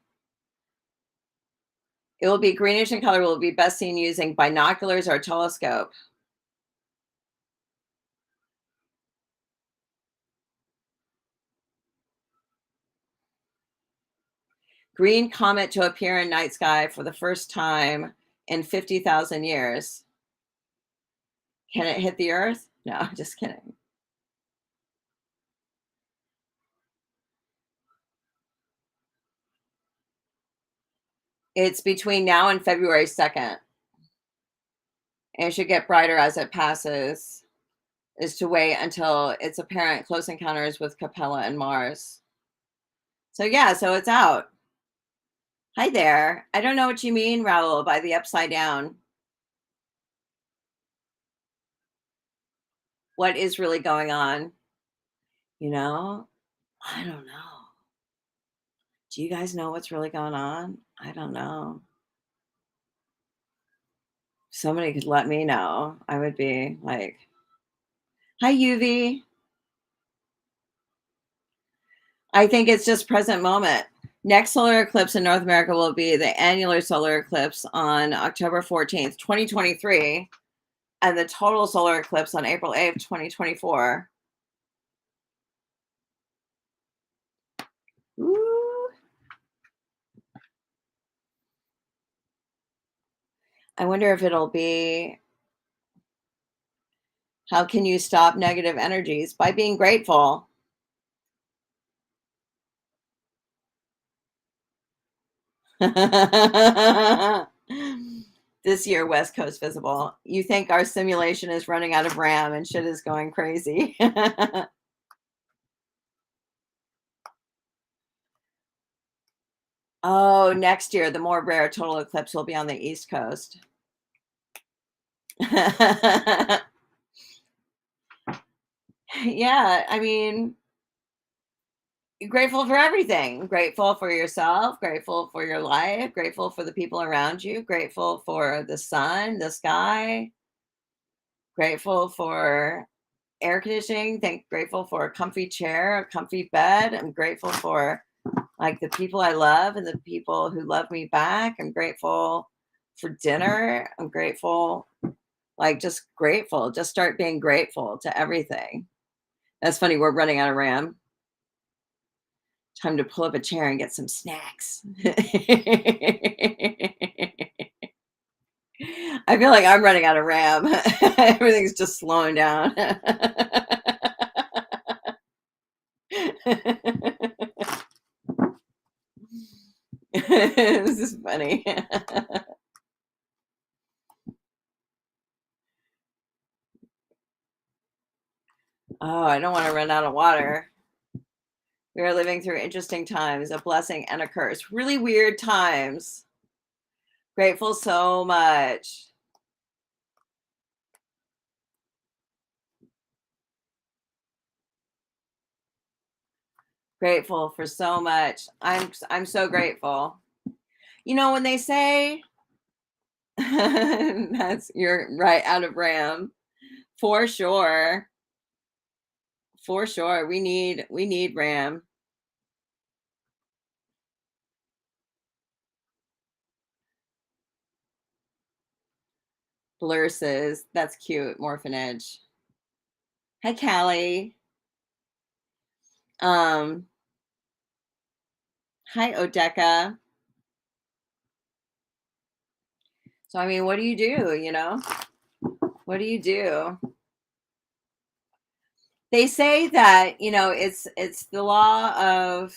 It will be greenish in color. Will be best seen using binoculars or a telescope. Green comet to appear in night sky for the first time in 50,000 years. Can it hit the Earth? No, just kidding. It's between now and February 2nd. And it should get brighter as it passes. Is to wait until it's apparent close encounters with Capella and Mars. So yeah, so it's out. Hi there. I don't know what you mean, Raoul, by the upside down. What is really going on? You know, I don't know. Do you guys know what's really going on? I don't know. Somebody could let me know. I would be like, hi, UV. I think it's just present moment. Next solar eclipse in North America will be the annular solar eclipse on October 14th, 2023, and the total solar eclipse on April 8th, 2024. Ooh. I wonder if it'll be, how can you stop negative energies? By being grateful. This year, West Coast visible. You think our simulation is running out of RAM and shit is going crazy. Oh, next year, the more rare total eclipse will be on the East Coast. Yeah, I mean, grateful for everything. Grateful for yourself, grateful for your life, grateful for the people around you, grateful for the sun, the sky, grateful for air conditioning, grateful for a comfy chair, a comfy bed. I'm grateful for like the people I love and the people who love me back. I'm grateful for dinner. I'm grateful, like just grateful. Just start being grateful to everything. That's funny. We're running out of RAM. Time to pull up a chair and get some snacks. I feel like I'm running out of RAM. Everything's just slowing down. This is funny. Oh, I don't want to run out of water. We are living through interesting times, a blessing and a curse. Really weird times. Grateful so much. Grateful for so much. I'm so grateful. You know, when they say that's, you're right, out of RAM. For sure. For sure. We need RAM. Blurses. That's cute. Morphinage. Hi, Callie. Hi, Odeka. So, I mean, what do you do? What do you do? They say that, it's the law of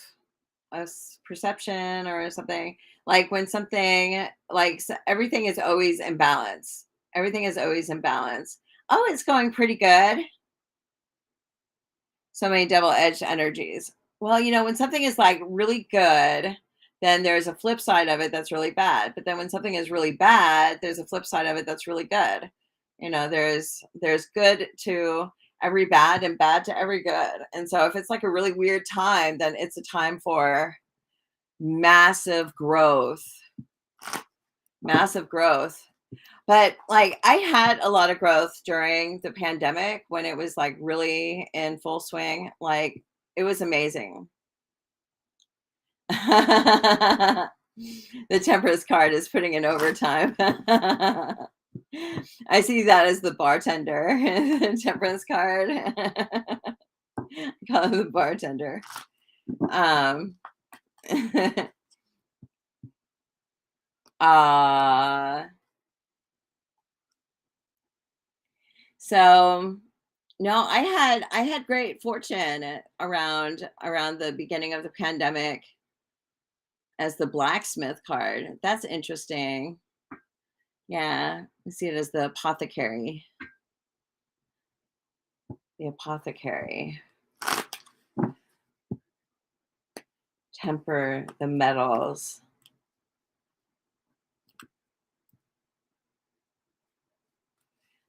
perception or something. Like when something, like everything is always in balance. Everything is always in balance. Oh, it's going pretty good. So many double-edged energies. Well, when something is like really good, then there's a flip side of it that's really bad. But then when something is really bad, there's a flip side of it that's really good. There's good to every bad and bad to every good. And so if it's like a really weird time, then it's a time for massive growth. Massive growth. But like I had a lot of growth during the pandemic when it was like really in full swing. Like it was amazing. The Temperance card is putting in overtime. I see that as the bartender. Temperance card. Call him the bartender. uh so no, I had great fortune around the beginning of the pandemic as the blacksmith card. That's interesting. Yeah, I see it as the apothecary. The apothecary. Temper the metals.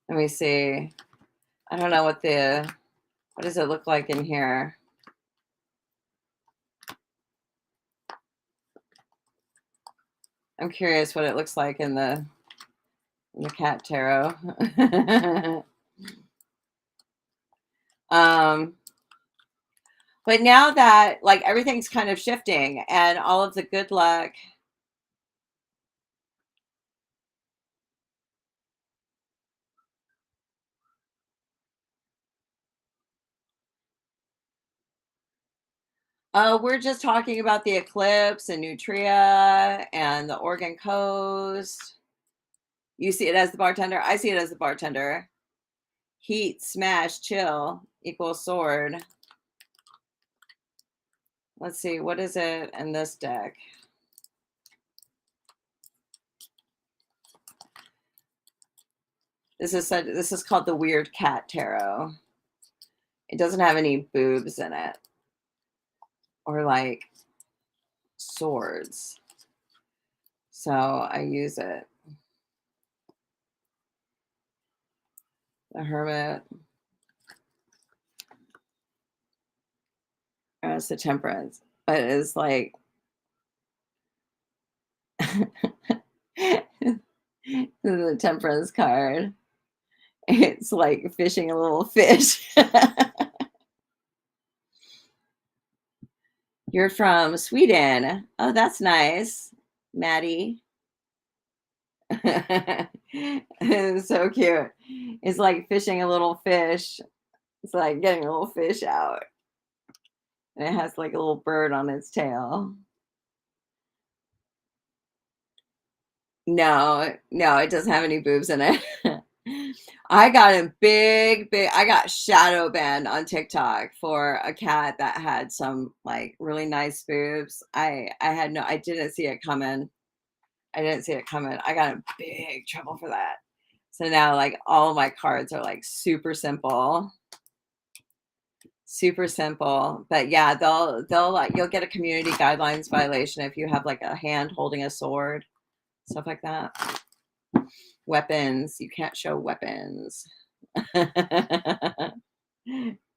Let me see. I don't know what does it look like in here? I'm curious what it looks like in the cat tarot. But now that like everything's kind of shifting and all of the good luck. We're just talking about the eclipse and Nutria and the Oregon Coast. You see it as the bartender. I see it as the bartender. Heat, smash, chill equals sword. Let's see, what is it in this deck? This is called the Weird Cat Tarot. It doesn't have any boobs in it or like swords. So I use it. The Hermit. It's the Temperance. But it's like the Temperance card. It's like fishing a little fish. You're from Sweden. Oh, that's nice, Maddie. It's so cute. It's like fishing a little fish. It's like getting a little fish out. And it has like a little bird on its tail. No, no, it doesn't have any boobs in it. I got a big, I got shadow banned on TikTok for a cat that had some like really nice boobs. I didn't see it coming. I didn't see it coming. I got in big trouble for that. So now like all of my cards are like super simple. Super simple. But yeah, they'll like you'll get a community guidelines violation if you have like a hand holding a sword, stuff like that. Weapons, you can't show weapons.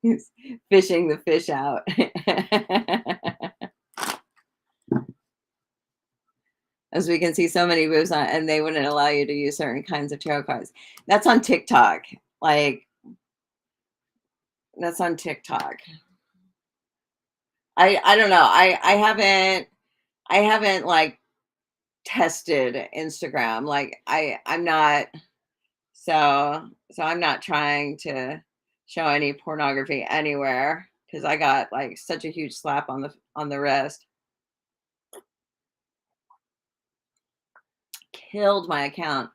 He's fishing the fish out. As we can see so many moves on, and they wouldn't allow you to use certain kinds of tarot cards. That's on TikTok. Like that's on TikTok. I don't know. I haven't like tested Instagram. Like I'm not so I'm not trying to show any pornography anywhere because I got like such a huge slap on the wrist. killed my account.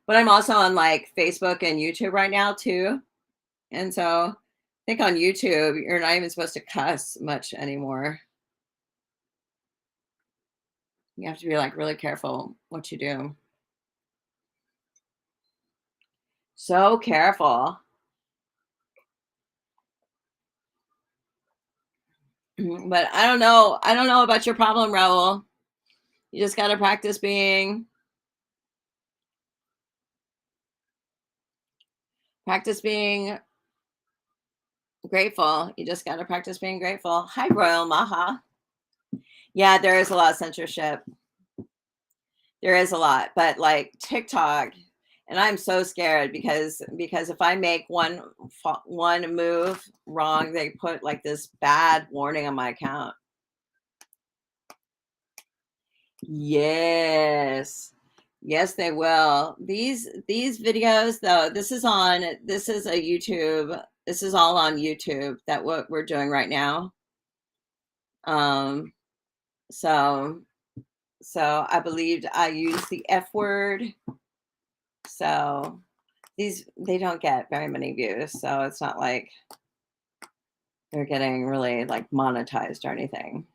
But I'm also on like Facebook and YouTube right now too. And so I think on YouTube, you're not even supposed to cuss much anymore. You have to be like really careful what you do. So careful. But I don't know. I don't know about your problem, Raul. You just got to practice being grateful. You just got to practice being grateful. Hi, Royal Maha. Yeah, there is a lot of censorship. There is a lot, but like TikTok, and I'm so scared because if I make one move wrong, they put like this bad warning on my account. Yes. Yes, they will. These videos though, this is a YouTube. This is all on YouTube that what we're doing right now. So I believed I used the F word. So they don't get very many views, so it's not like they're getting really like monetized or anything.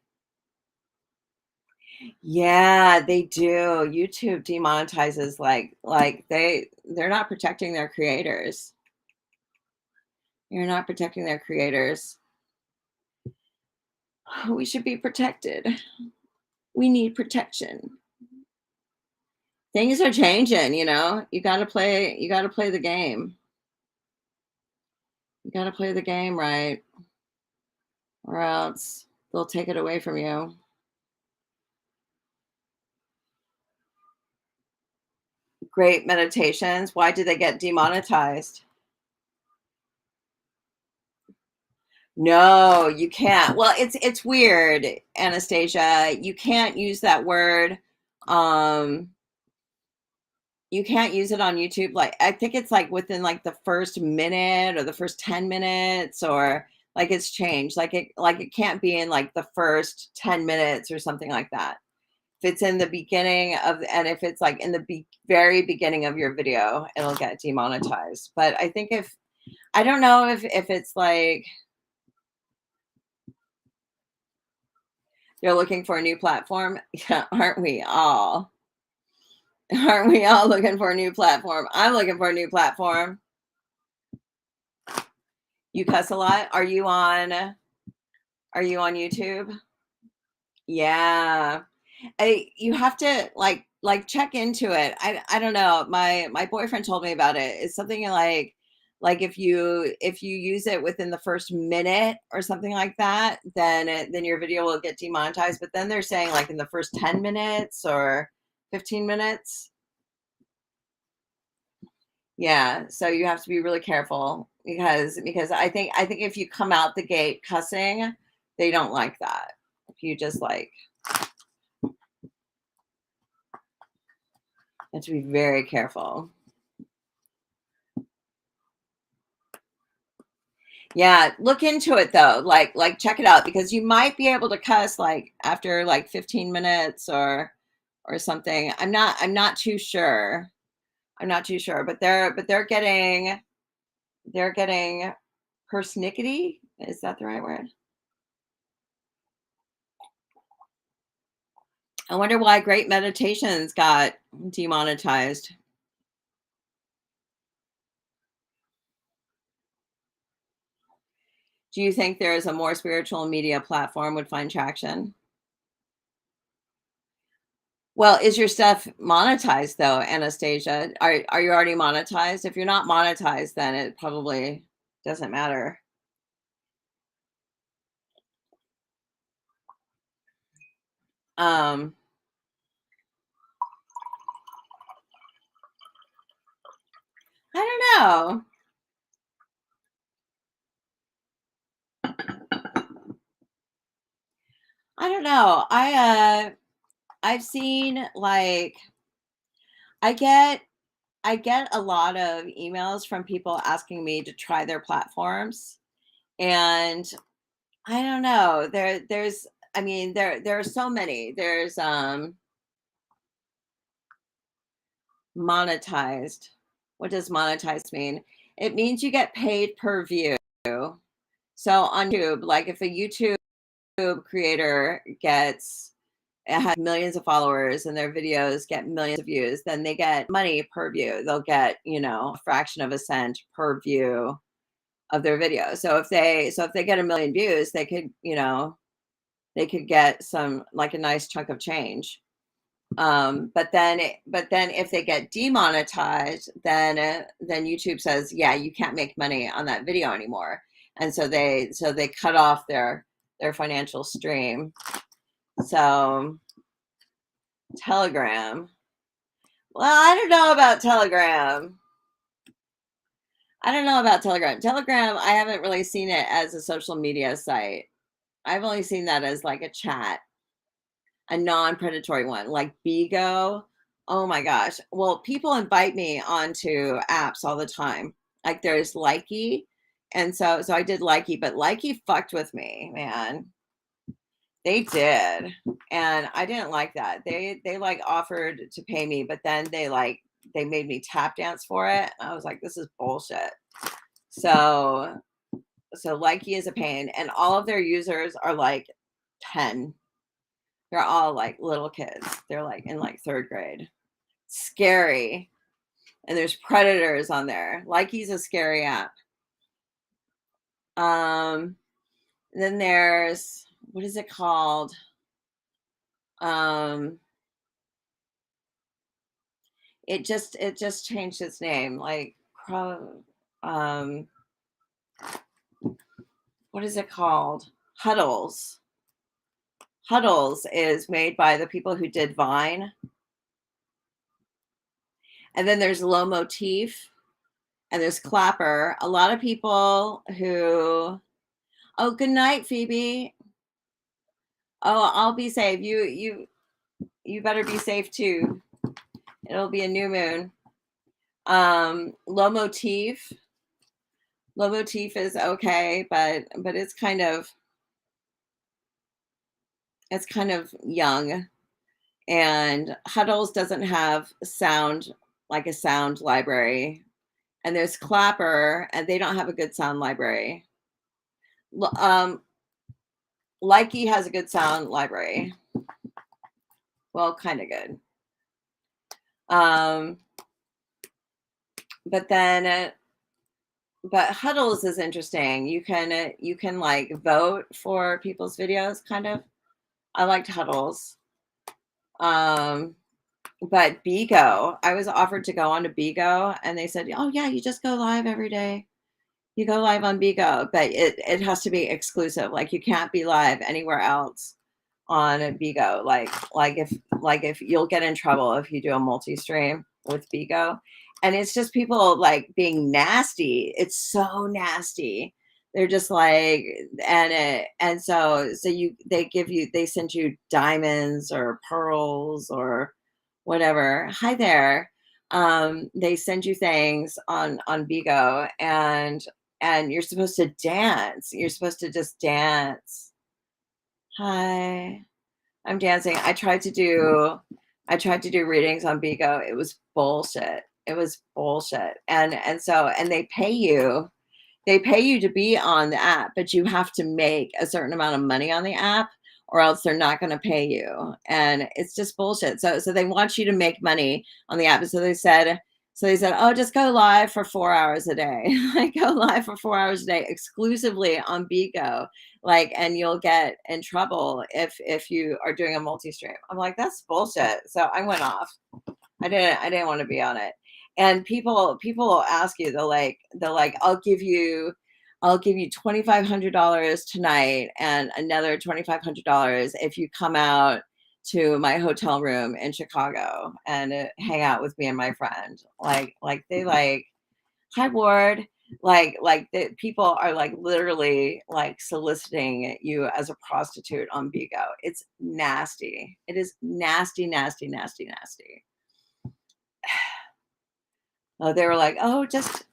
Yeah, they do. YouTube demonetizes like they're not protecting their creators. You're not protecting their creators. We should be protected. We need protection. Things are changing, you know. You got to play the game. You got to play the game right, or else they'll take it away from you. Great meditations. Why did they get demonetized? No, you can't. Well, it's weird, Anastasia. You can't use that word. You can't use it on YouTube. Like I think it's like within like the first minute or the first 10 minutes, or like it's changed. Like it can't be in like the first 10 minutes or something like that. If it's in the beginning of, and if it's like in the very beginning of your video, it'll get demonetized. But I think I don't know if it's like you're looking for a new platform. Yeah, aren't we all? Aren't we all looking for a new platform? I'm looking for a new platform. You cuss a lot. Are you on YouTube? Yeah. You have to like check into it. I don't know. My boyfriend told me about it. It's something like if you use it within the first minute or something like that, then your video will get demonetized. But then they're saying like in the first 10 minutes or 15 minutes. Yeah, so you have to be really careful because I think if you come out the gate cussing, they don't like that. If you just like have to be very careful. Yeah, look into it though. Like check it out because you might be able to cuss like after like 15 minutes or something. I'm not too sure. I'm not too sure, but they're getting persnickety. Is that the right word? I wonder why Great Meditations got demonetized. Do you think there is a more spiritual media platform would find traction? Well, is your stuff monetized though, Anastasia? Are you already monetized? If you're not monetized, then it probably doesn't matter. I don't know. I don't know. I've seen like I get a lot of emails from people asking me to try their platforms, and I don't know. There's I mean there are so many. There's Monetized. What does monetized mean? It means you get paid per view. So on YouTube, like if a YouTube creator has millions of followers and their videos get millions of views, then they get money per view. They'll get, a fraction of a cent per view of their video. So if they get 1 million views, they could, they could get some, like, a nice chunk of change. But then if they get demonetized, then YouTube says, yeah, you can't make money on that video anymore. And so they cut off their financial stream. So Telegram. Well, I don't know about Telegram. Telegram, I haven't really seen it as a social media site. I've only seen that as like a chat, a non-predatory one, like Bigo. Oh my gosh. Well, people invite me onto apps all the time. Like there's Likey. And so I did Likey, but Likey fucked with me, man. They did. And I didn't like that. They like offered to pay me, but then they made me tap dance for it. I was like, this is bullshit. So Likey is a pain, and all of their users are like 10. They're all like little kids. They're like in like 3rd grade. Scary. And there's predators on there. Likey's a scary app. Then there's, what is it called? It just changed its name. Like, what is it called? Huddles. Huddles is made by the people who did Vine. And then there's Low Motif, and there's Clapper. A lot of people who, oh, good night, Phoebe. Oh, I'll be safe. You better be safe too. It'll be a new moon. Low Motif. Low Motif is okay, but it's kind of young. And Huddles doesn't have sound, like a sound library. And there's Clapper, and they don't have a good sound library. Likey has a good sound library. Well, kind of good. But Huddles is interesting. You can like vote for people's videos, kind of. I liked Huddles. But Bigo, I was offered to go on to Bigo, and they said, oh yeah, you just go live every day. You go live on Bigo, but it has to be exclusive. Like you can't be live anywhere else on Bigo. Like if you'll get in trouble if you do a multi-stream with Bigo. And it's just people like being nasty. It's so nasty. They're just like, and so they send you diamonds or pearls or whatever. Hi there. They send you things on Bigo, and you're supposed to dance. You're supposed to just dance. Hi, I'm dancing. I tried to do readings on Bigo. It was bullshit. And so they pay you to be on the app, but you have to make a certain amount of money on the app, or else they're not going to pay you. And it's just bullshit. So they want you to make money on the app. And so they said, oh, just go live for 4 hours a day. Like go live for 4 hours a day exclusively on Bigo. Like, and you'll get in trouble if you are doing a multi-stream. I'm like, that's bullshit. So I went off. I didn't want to be on it. And people will ask you, they're like, I'll give you $2,500 tonight and another $2,500 if you come out to my hotel room in Chicago and hang out with me and my friend. Like they like, hi Ward. Like the people are like literally like soliciting you as a prostitute on Bigo. It's nasty. It is nasty, nasty, nasty, nasty. Oh, they were like, oh, just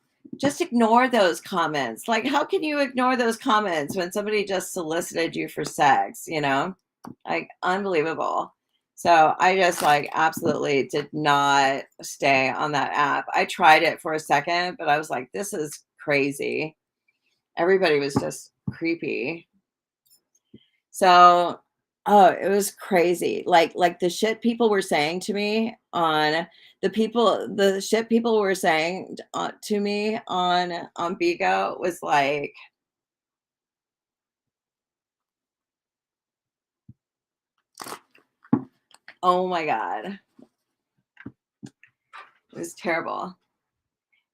ignore those comments. Like, how can you ignore those comments when somebody just solicited you for sex, Like, unbelievable. So I just like absolutely did not stay on that app. I tried it for a second, but I was like, this is crazy. Everybody was just creepy. So, oh, it was crazy. Like the shit people were saying to me on the shit people were saying to me on Bigo was like, oh my God. It was terrible.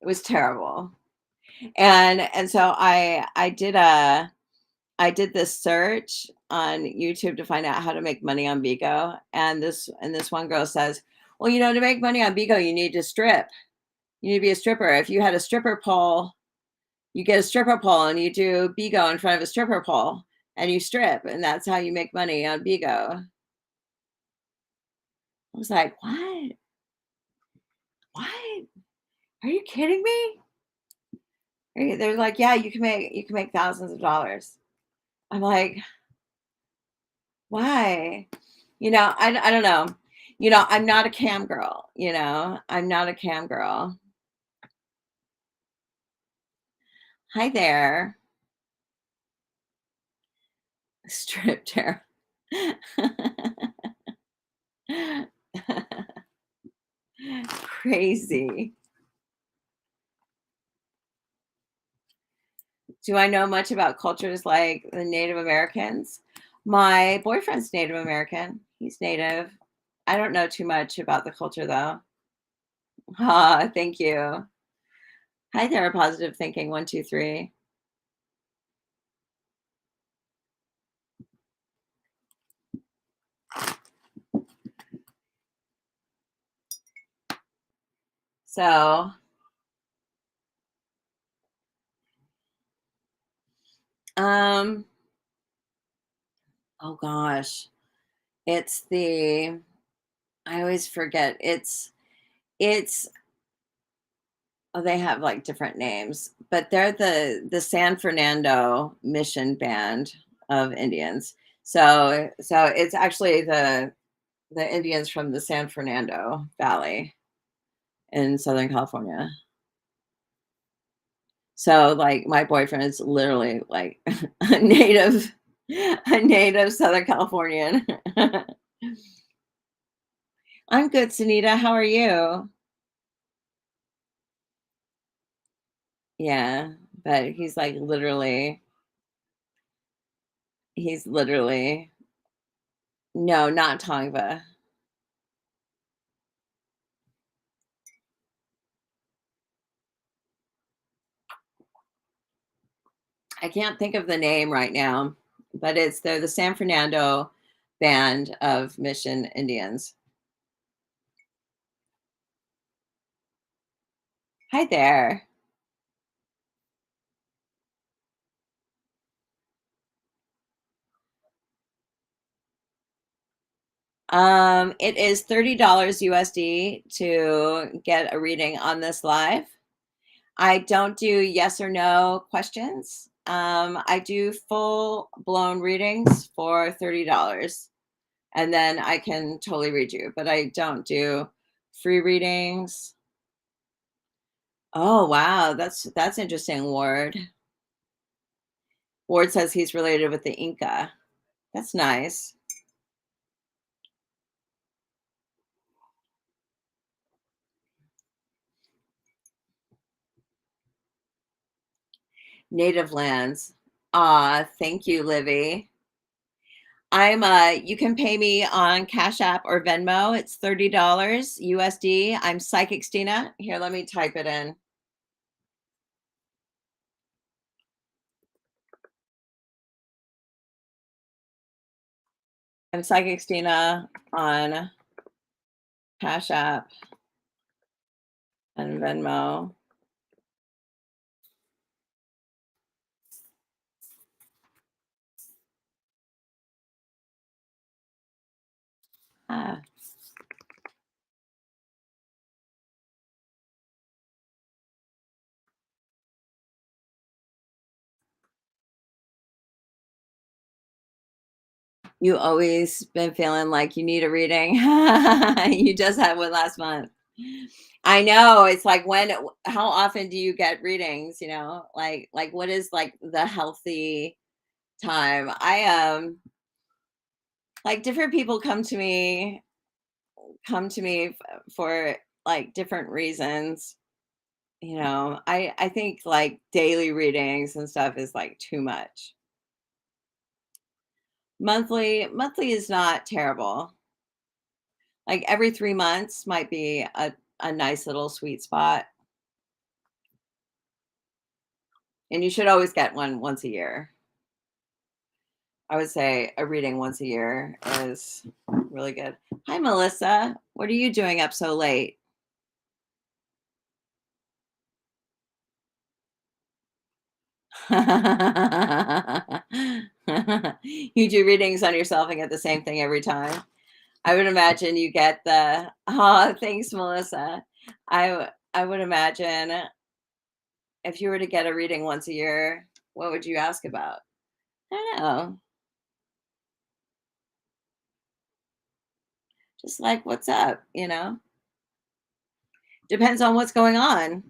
It was terrible. And so I did this search on YouTube to find out how to make money on Bigo. And this one girl says, well, to make money on Bigo, you need to strip. You need to be a stripper. If you had a stripper pole, you get a stripper pole and you do Bigo in front of a stripper pole and you strip. And that's how you make money on Bigo. I was like, what? What? Are you kidding me? They're like, yeah, you can make thousands of dollars. I'm like, why? I don't know. I'm not a cam girl, I'm not a cam girl. Hi there. Strip terror. Crazy. Do I know much about cultures like the Native Americans? My boyfriend's Native American. He's Native. I don't know too much about the culture though. Ah, thank you. Hi there, positive thinking 123. So, oh gosh, it's I always forget. It's oh, they have like different names, but they're the San Fernando Mission Band of Indians. So it's actually the Indians from the San Fernando Valley in Southern California. So like my boyfriend is literally like a native Southern Californian. I'm good, Sunita. How are you? Yeah, but he's literally no, not Tongva. I can't think of the name right now, but they're the San Fernando Band of Mission Indians. Hi there. It is $30 USD to get a reading on this live. I don't do yes or no questions. I do full blown readings for $30, and then I can totally read you, but I don't do free readings. Oh wow, that's interesting, Ward. Ward says he's related with the Inca. That's nice. Native lands. Thank you, Livy. You can pay me on Cash App or Venmo. It's $30 USD. I'm Psychic Stina. Here, let me type it in. I'm Psychic Stina on Cash App and Venmo. Ah. You always been feeling like you need a reading. You just had one last month. I know, it's like how often do you get readings, Like what is like the healthy time? Like different people for like different reasons. I think like daily readings and stuff is like too much. Monthly is not terrible. Like every 3 months might be a nice little sweet spot. And you should always get one once a year. I would say a reading once a year is really good. Hi, Melissa. What are you doing up so late? You do readings on yourself and get the same thing every time. I would imagine you get thanks, Melissa. I would imagine if you were to get a reading once a year, what would you ask about? I don't know. Just like, what's up? Depends on what's going on.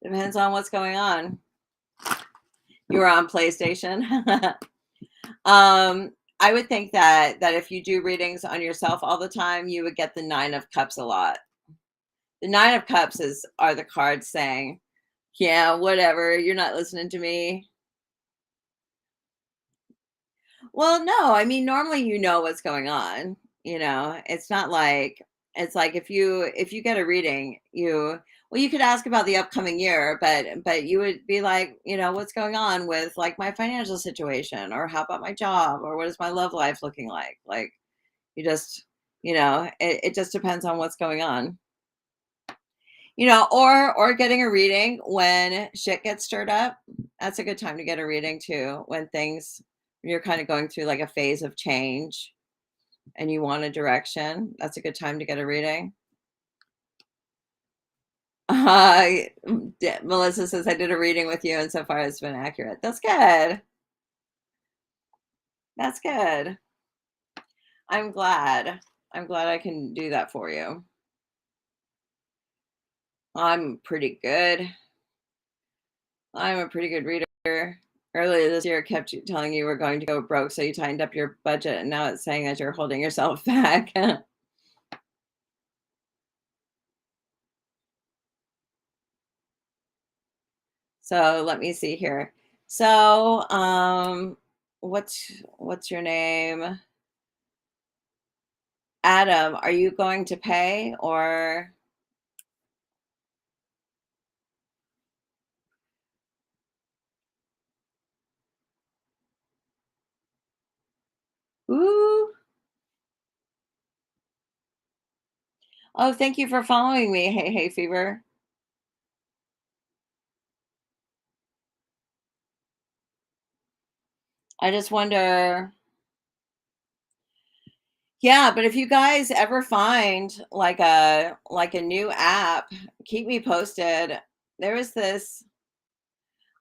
Depends on what's going on. You were on PlayStation. I would think that if you do readings on yourself all the time, you would get the 9 of Cups a lot. The 9 of Cups are the cards saying, yeah, whatever, you're not listening to me. Well, no, I mean, normally you know what's going on. It's not like it's like if you get a reading, you could ask about the upcoming year, but you would be like, what's going on with like my financial situation, or how about my job, or what is my love life looking like? Like you just, it just depends on what's going on. Or getting a reading when shit gets stirred up. That's a good time to get a reading too, when you're kind of going through like a phase of change and you want a direction. That's a good time to get a reading. Uh, Melissa says, I did a reading with you and so far it's been accurate. That's good. That's good. I'm glad. I'm glad I can do that for you. I'm pretty good. I'm a pretty good reader. Earlier this year, I kept telling you we're going to go broke, so you tightened up your budget, and now it's saying that you're holding yourself back. So let me see here. So, what's your name? Adam, are you going to pay or? Ooh. Oh, thank you for following me. Hey, Fever. I just wonder. Yeah, but if you guys ever find like a new app, keep me posted. There was this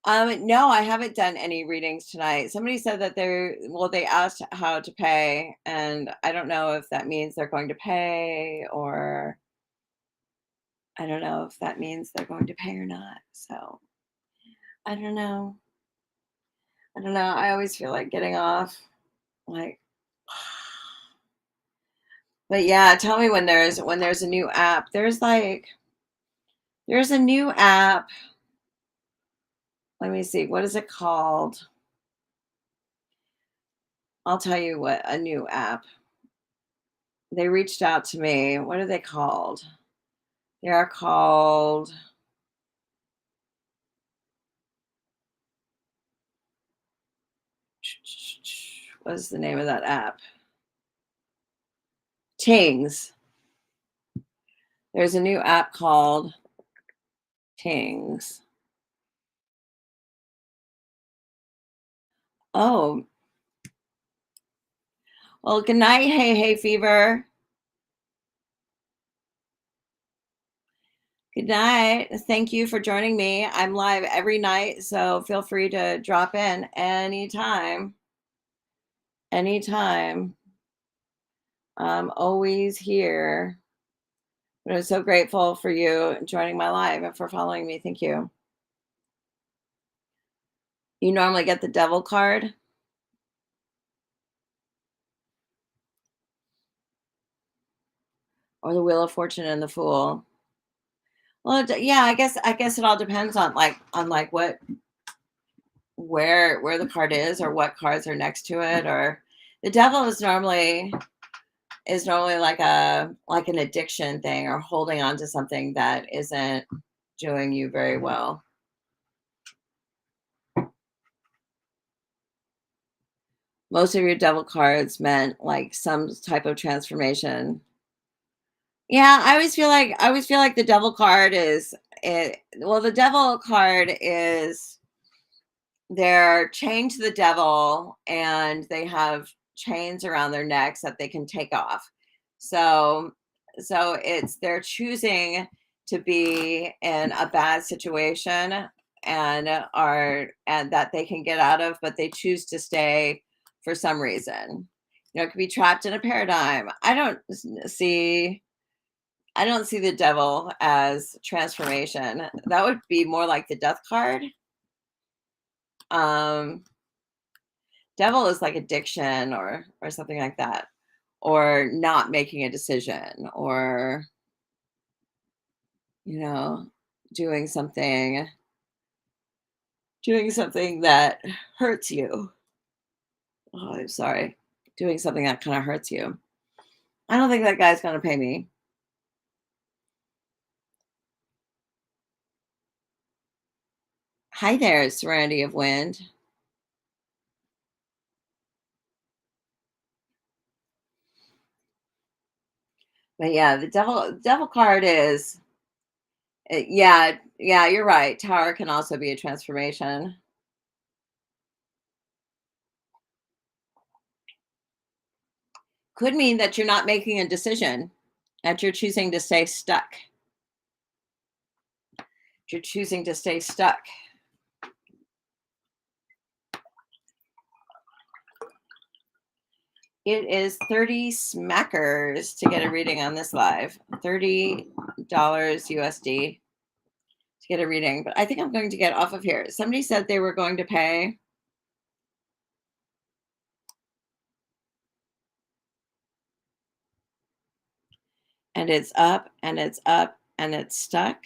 no, I haven't done any readings tonight. Somebody said that they asked how to pay, and I don't know if that means they're going to pay, or I don't know if that means they're going to pay or not. So I don't know. I don't know. I always feel like getting off. Like, but yeah, tell me when there's a new app. There's a new app. Let me see. What is it called? I'll tell you what a new app. They reached out to me. What are they called? They are called what is the name of that app? Tings. There's a new app called Tings. Oh. Well, good night, hey Fever. Good night. Thank you for joining me. I'm live every night, so feel free to drop in anytime. Anytime. I'm always here. But I'm so grateful for you joining my live and for following me. Thank you. You normally get the devil card. Or the Wheel of Fortune and the Fool. Well, yeah, I guess it all depends on like what where the card is or what cards are next to it. Or the devil is normally like an addiction thing, or holding on to something that isn't doing you very well. Most of your devil cards meant like some type of transformation. Yeah, I always feel like the devil card is it. Well, the devil card is they're chained to the devil and they have chains around their necks that they can take off. So it's they're choosing to be in a bad situation and that they can get out of, but they choose to stay for some reason. It could be trapped in a paradigm. I don't see the devil as transformation. That would be more like the death card. Um, Devil is like addiction or something like that, or not making a decision, or you know, doing something doing something that hurts you. Oh, I'm sorry. Doing something that kind of hurts you. I don't think that guy's going to pay me. Hi there, Serenity of Wind. But yeah, the devil card is yeah, you're right. Tower can also be a transformation. Could mean that you're not making a decision, that you're choosing to stay stuck. You're choosing to stay stuck. It is 30 smackers to get a reading on this live. $30 USD to get a reading. But I think I'm going to get off of here. Somebody said they were going to pay. And it's up and it's up and it's stuck.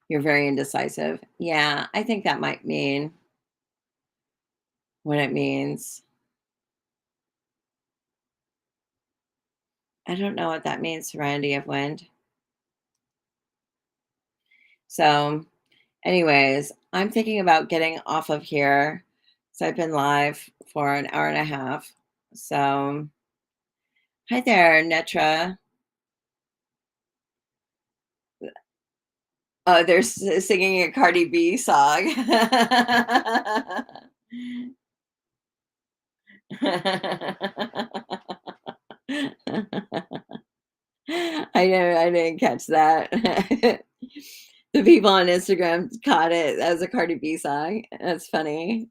You're very indecisive. Yeah, I think that might mean what it means. I don't know what that means, Serenity of Wind. So, anyways, I'm thinking about getting off of here. So I've been live for an hour and a half. So, hi there, Netra. Oh, they're singing a Cardi B song. I didn't catch that. The people on Instagram caught it as a Cardi B song. That's funny.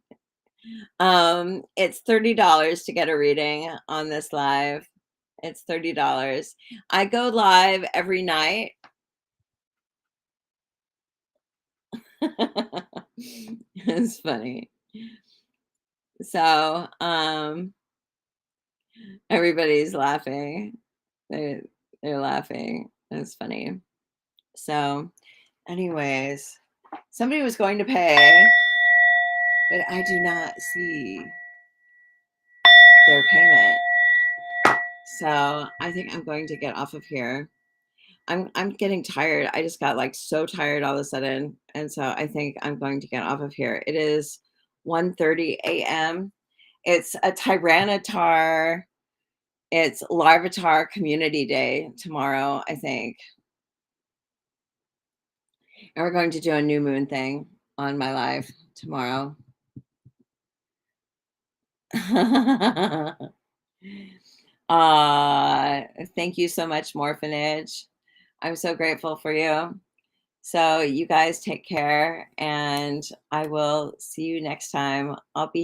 It's $30 to get a reading on this live. It's $30. I go live every night. It's funny. So, everybody's laughing. They're laughing. It's funny. So, anyways, somebody was going to pay, but I do not see their payment. So I think I'm going to get off of here. I'm getting tired. I just got like so tired all of a sudden. And so I think I'm going to get off of here. It is 1:30 a.m. It's a Tyranitar. It's Larvitar Community Day tomorrow, I think. And we're going to do a new moon thing on my live tomorrow. uh Thank you so much, Morphinage. I'm so grateful for you. So you guys take care, and I will see you next time. I'll be